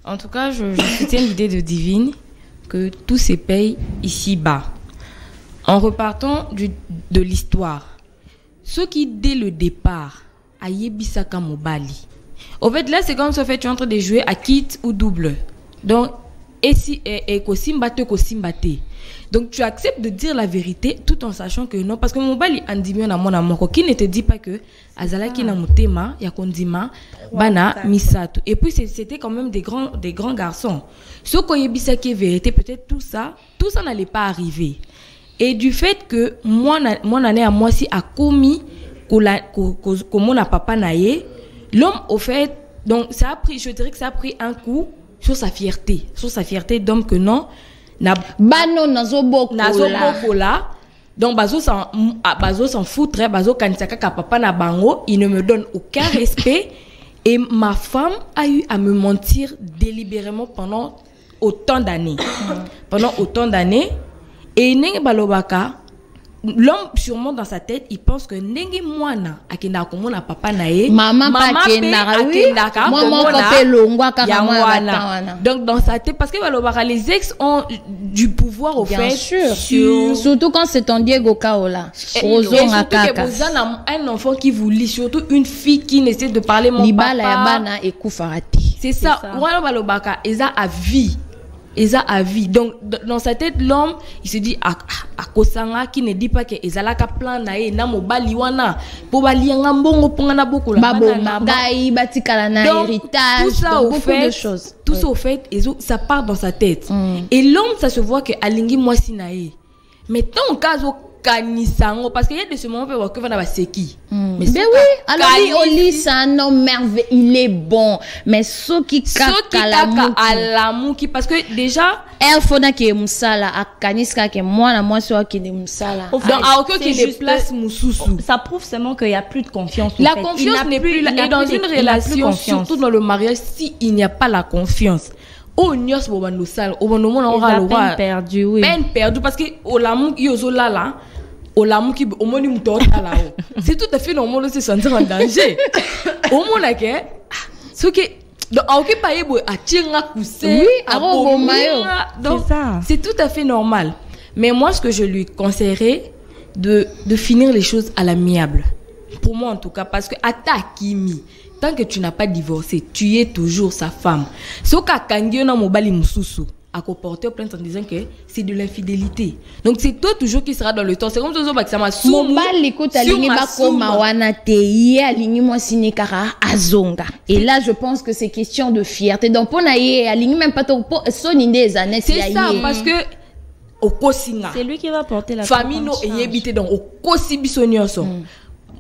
En tout cas, je soutiens l'idée de Divine que tout se paye ici-bas. En repartant de l'histoire, ceux qui, dès le départ, a yebisaka mobali. Au fait, là, c'est comme si tu es en train de jouer à kit ou double. Donc, donc, tu acceptes de dire la vérité tout en sachant que non. Parce que mobali andimio na mona moko qui ne te dit pas que azalaki na mutema ya kondima bana misato. Et puis c'était quand même des grands garçons. Ce qu'on yebisa qui est vérité, peut-être tout ça n'allait pas arriver. Et du fait que mon année à moi si a commis comme mon papa naie, l'homme au fait donc ça a pris, je dirais que ça a pris un coup sur sa fierté d'homme que non. Bano nazo boko là donc bazo s'en foutre bazo kanisaka ka papa na bango, il ne me donne aucun respect et ma femme a eu à me mentir délibérément pendant autant d'années et nenge balobaka l'homme sûrement dans sa tête il pense que nenge mwana akenda komona papa na ye maman akendaka donc dans sa tête parce que balobaka les ex ont du pouvoir au bien fait sûr. Surtout quand c'est ton Diego Kaola un enfant qui vous lit, surtout une fille qui essaie de parler mon Libala papa yabana et Koufarati. c'est ça voilà balobaka eza à vie. Donc dans sa tête l'homme il se dit à kosanga qui ne dit pas que ezalaka plan na ye na mobali wana po balianga mbongo pongana beaucoup la babongai batikala na héritage tout ça au beaucoup fait de choses. Tout ça au fait ça part dans sa tête. Et l'homme ça se voit que alingi mwasi na ye. Mais tant cas kanisango parce qu'il y a de ce moment où que va na seki. Mais oui, alors Oli c'est un homme merveilleux, il est bon, mais ceux qui kalamuki parce que déjà elle fona que musala akaniska que moi soit qui de musala. Donc à aucun qui déplace mususu. Ça prouve seulement qu'il y a plus de confiance. La confiance n'est plus là et dans une relation surtout dans le mariage si il n'y a pas la confiance. Oh nyos bobando sal obono mona ora le roi perdu oui. Peine perdue parce que olamu yozo là olamu ki omoni muto là c'est tout à fait normal de se sentir en danger. Au mona ke ce que donc aucun paye bo atinga couser oui aro mayo donc c'est tout à fait normal. Mais moi ce que je lui conseillerais de finir les choses à l'amiable. Pour moi en tout cas parce que atakimi tant que tu n'as pas divorcé, tu es toujours sa femme. Ce qu'a na mobali mususu a comporté plainte en disant que c'est de l'infidélité. Donc c'est toi toujours qui sera dans le temps. C'est comme ça que ça m'a soumou. Mobali kota lingi bakoma wana te ye alingi mo sinikara azonga. Et là je pense que c'est question de fierté. Donc pour na ye alingi même pas to soninde des années. C'est ça parce que au kosinga. C'est lui qui va porter la famille no eyebité donc au kosi bisonyoso.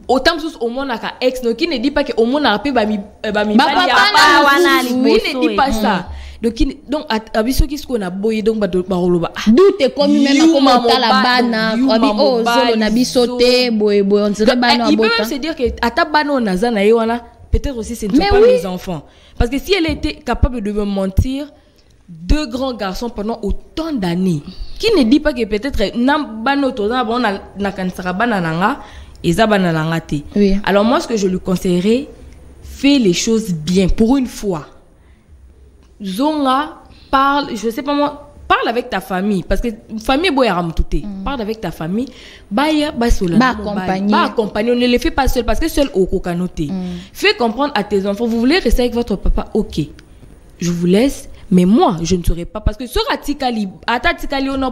Autant sous au monde aka ex no qui ne dit pas que au monde a pe bami oui ne dit pas ça donc abiso qui ce qu'on a boyé donc ba roloba doute comme même comme la bana abi oh zolo na bisoté boy on dirait bana il peut même se dire que ata bana naza na wana peut-être aussi ce ne sont pas mes enfants parce que si elle était capable de me mentir deux grands garçons pendant autant d'années qui ne dit pas que peut-être na bana to na kansara bana nanga. Oui. Alors moi ce que je lui conseillerais, fais les choses bien pour une fois. Zonga parle, je sais pas moi, Parle avec ta famille. Parce que famille, parle avec ta famille. Accompagner. On ne les fait pas seul. Parce que seul au kokanoté. Fais comprendre à tes enfants, vous voulez rester avec votre papa, ok. Je vous laisse. Mais moi, je ne serai pas. Parce que sur Atikali,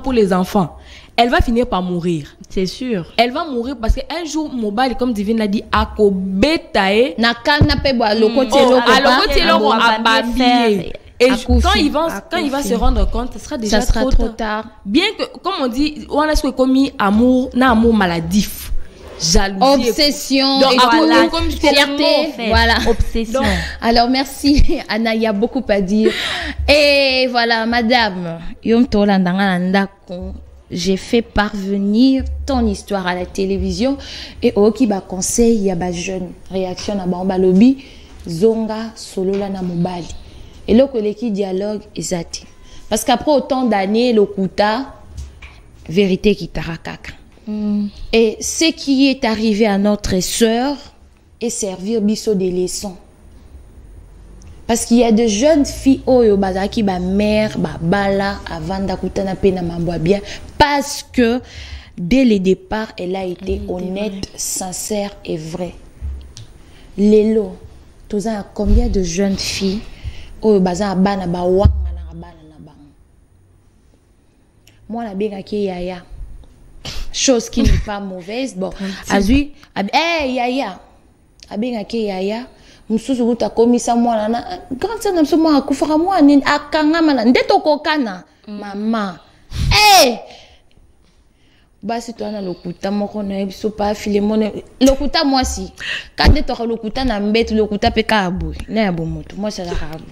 pour les enfants, elle va finir par mourir. C'est sûr. Elle va mourir parce qu'un jour, Mobile, comme Divine l'a dit, akobetae. Et quand il va se rendre compte, ce sera déjà trop tard. Bien que, comme on dit, on a ce commis amour, n'a amour maladif. Jalousie, obsession, donc, et voilà, comme fierté, voilà. Obsession. Donc, alors merci Anna, il y a beaucoup à dire. Et voilà, madame, j'ai fait parvenir ton histoire à la télévision et au qui ba conseil, il y a ba jeune réaction à ba lobby zonga solola na mobali. Et là que l'équipe dialogue exact. Parce qu'après autant d'années le kuta vérité qui tarakaka. Et ce qui est arrivé à notre sœur est servir biso des leçons. Parce qu'il y a de jeunes filles oyo bazaki ba mère ba bala avant d'akutana pena mambo bien parce que dès le départ elle a été honnête, sincère et vraie. Lelo, tu as combien de jeunes filles oyo baza bana ba wanga na bana na bango. Moi la bengaki yaya. Chose qui n'est pas mauvaise. Bon, azui, yaya, abengaki yaya, mususu guta komisa mwana na grand sana mso mwa kufaka mwana akanga mana ndeto kokana mama. Basi to na lokuta moko na biso pa filemone lokuta mwasi. Kande to lokuta na mbetu lokuta pe ka abu. Na ya bomoto, moi ça la rabu.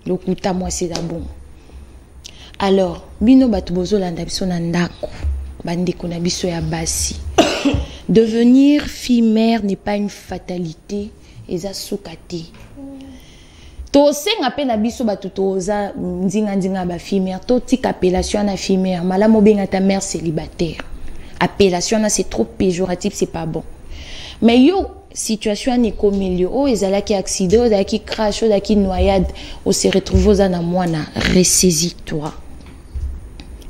Lokuta mwasi da bon. Alors, bino batu bozolanda biso na ndako. Devenir fille-mère n'est pas une fatalité, et ça soukate. To senga pe na biso batu toza nzinga ba fille-mère, to tika appellation na fille-mère, malamo benga ta mère célibataire. Appellation na c'est trop péjoratif, c'est pas bon. Mais yo situation n'est comme milieu, oh ezala ki accident, ezala ki crash, ezala ki noyade, on se retrouve aux anamwana, ressaisis-toi.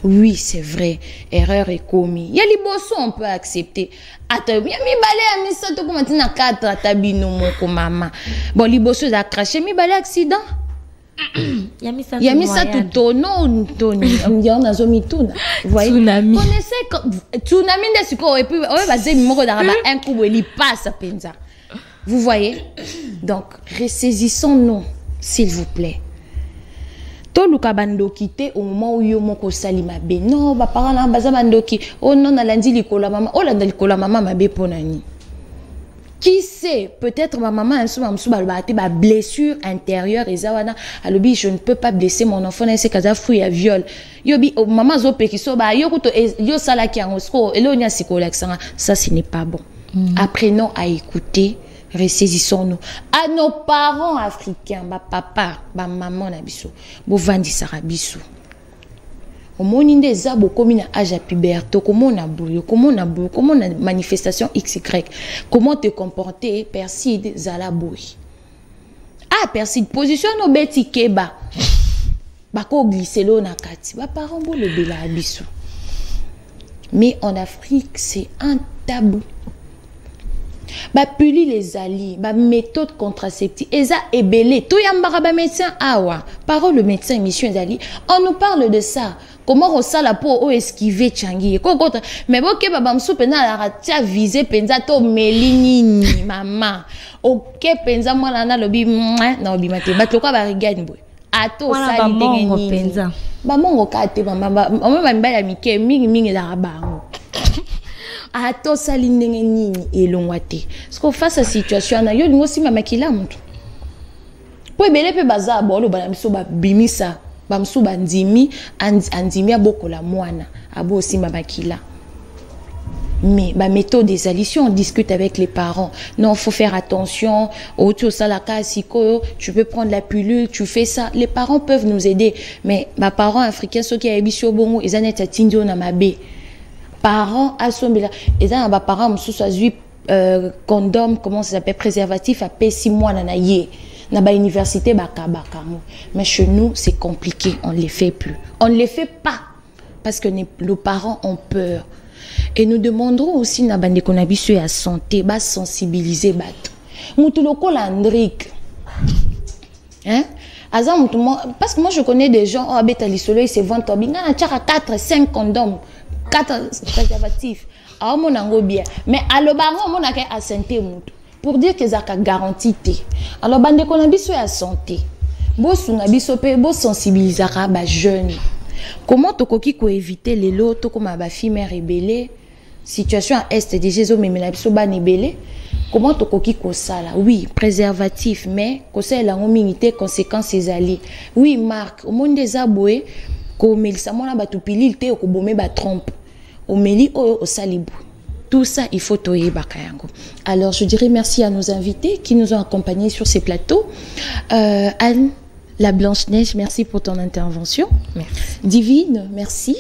Oui, c'est vrai. Erreur est commise. Il y a les bossons, on peut accepter. Attends, il y a mis balai à mis ça, tout comme tu n'as qu'à tabino mon maman. Bon, les bossons a craché, mis balai accident. Il y a mis ça tout tonneau, Tony. Il y en a zomi tout. Vous voyez? Tsunami. Connaissez tsunami de sucre et puis ouais bah c'est mort d'araba un coup il passe à penza. Vous voyez? Donc ressaisissons-nous, s'il vous plaît. To luka bandoki te au moment où yo moko salima be non ba parents na baza bandoki oh non na landi likola maman oh landi likola maman mabe ponani qui sait peut-être ma maman un soir ba blessure intérieure et zawana alobi je ne peux pas blesser mon enfant na c'est kaza fruit à viol yo bi maman zo pe ki so ba yo kuto yo sala ki angosko elo nya sikola ça ce n'est pas bon. Apprenons à écouter. Ressaisissons-nous à nos parents africains, ba papa, ba maman na biso, bo vandi sarabiso. Au monde des zabo comme na âge à puberté, comment on a manifestation XY, comment te comporter, perside zala boui. Ah perside position no beti keba. Ba ko glisser lo na kati, ba parents bo le bela abiso. Mais en Afrique, c'est un tabou. Ba puli les alliés, ba méthode contraceptive, eza ebele, tout yambara ba médecin awa, parole le médecin émission d'ali, on nous parle de ça, comment on sait la peau, esquiver changi, mais bon que baba msou pena la ratia visé penza to melinini maman, ok penza moi nana lobi non bimate, bat lokwa ba rigani boy, ato sali dengeni penza, ba mongo kate mama ba, on va mbala mike mingi la rabango. Ato sali ndenge nini elongwate parce que face à situation na yo lingo sima makila mtu po ebele pe baza bolo bana miso ba bimisa ba msu bandimi andimi abokola mwana abo sima makila mais ba méthode des allitions on discute avec les parents non faut faire attention au tu salaka siko tu peux prendre la pilule tu fais ça les parents peuvent nous aider mais ba parents africains ceux qui habitués au bongo ezaneta tindio na mabe parents assombela et ça ba parents msusu azui condom comment ça s'appelle préservatif à p6 mois na ye na ba université baka. Mais chez nous, c'est compliqué, on ne les fait plus. On ne les fait pas parce que nos parents ont peur. Et nous demanderons aussi na bande konabiso ya santé, ba sensibiliser bato. Mutuloko landrik. Hein? Parce que moi je connais des gens, oh, abeta lisolo, ils se vendent, il y a 4, 5 condoms, 4 préservatifs. Ah, mon ango bien. Mais à le baron, mon a à santé pour dire que ça a garanti. Alors, bande qu'on a besoin à santé. Bo sunga biso pe bo sensibiliser ba jeune. Comment to koki ko éviter les lots comme ba fille mère rebelle, situation à est des jésus mais la biso ba nebele. Comment to koki ko sala? Oui, préservatif mais ko ça la minité conséquences ses alliés. Oui, Marc, au monde des aboué ko melisa mona ba tupilil te ko bomé ba trompe. Au meli au salibou. Tout ça, il faut toyer bakayango. Alors, je dirais merci à nos invités qui nous ont accompagnés sur ces plateaux. Anne, la Blanche-Neige, merci pour ton intervention. Merci. Divine, merci.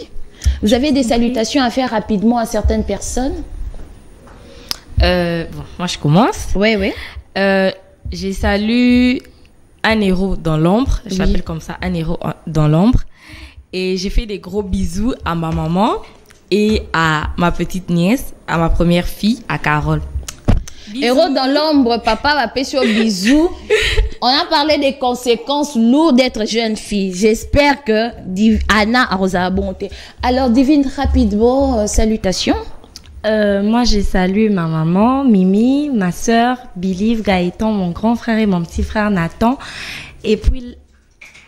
Vous avez des salutations à faire rapidement à certaines personnes? Bon, moi, je commence. Oui, oui. J'ai salué un héros dans l'ombre. Je l'appelle comme ça, un héros dans l'ombre. Et j'ai fait des gros bisous à ma maman et à ma petite nièce, à ma première fille, à Carole. Bisous. Héros dans l'ombre, papa va payer sur bisous. On a parlé des conséquences lourdes d'être jeune fille. J'espère que Anna a la bonté. Alors, Divine, rapidement, salutations. Moi, j'ai salué ma maman, Mimi, ma soeur, Biliv, Gaëtan, mon grand frère et mon petit frère Nathan. Et puis,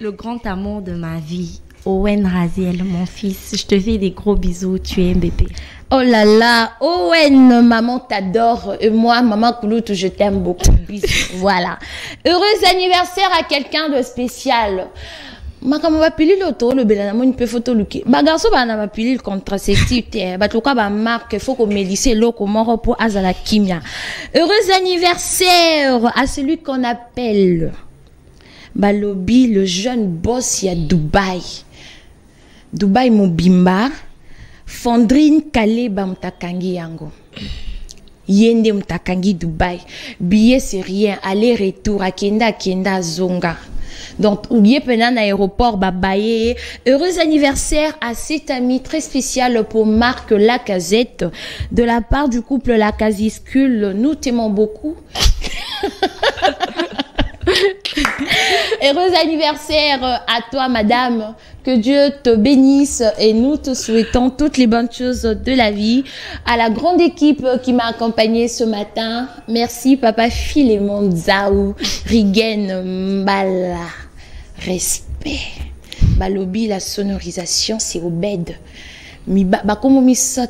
le grand amour de ma vie, Owen Raziel, mon fils. Je te fais des gros bisous, tu es un bébé. Oh là là, Owen, maman t'adore. Et moi, maman Kouloutou, je t'aime beaucoup. Bisous. Voilà. Heureux anniversaire à quelqu'un de spécial. Makama va pili l'auto, le belanamo une peu photo luki. Bagarso ba na va pili le contraceptif te. Ba toka ba marque, faut qu'on mélisse l'eau comment repos azala kimia. Heureux anniversaire à celui qu'on appelle Balobi, le jeune boss ya Dubaï. Dubaï Mobimba. Fondrine Kaleba Mtakangi Yango. Yende Mtakangi Dubaï. Billet c'est rien. Aller-retour à Kenda Zonga. Donc, oubliez pendant l'aéroport Babaye. Heureux anniversaire à cet ami très spécial pour Marc Lacazette. De la part du couple Lacaziscule, nous t'aimons beaucoup. Heureux anniversaire à toi, madame. Que Dieu te bénisse et nous te souhaitons toutes les bonnes choses de la vie. À la grande équipe qui m'a accompagnée ce matin, merci papa Philémon Zaou, Rigen Mbala, respect. Balobi, la sonorisation, c'est au bed. Comme on ça,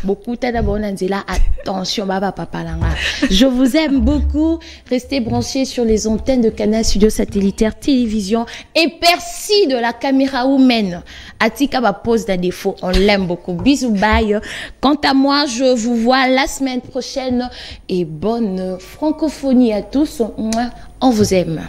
beaucoup attention papa langa. Je vous aime beaucoup. Restez branchés sur les antennes de Canal Studio Satellitaire Télévision et merci de la caméra woman. Atika va pose d'un défaut. On l'aime beaucoup. Bisous, bye. Quant à moi, je vous vois la semaine prochaine et bonne francophonie à tous. On vous aime.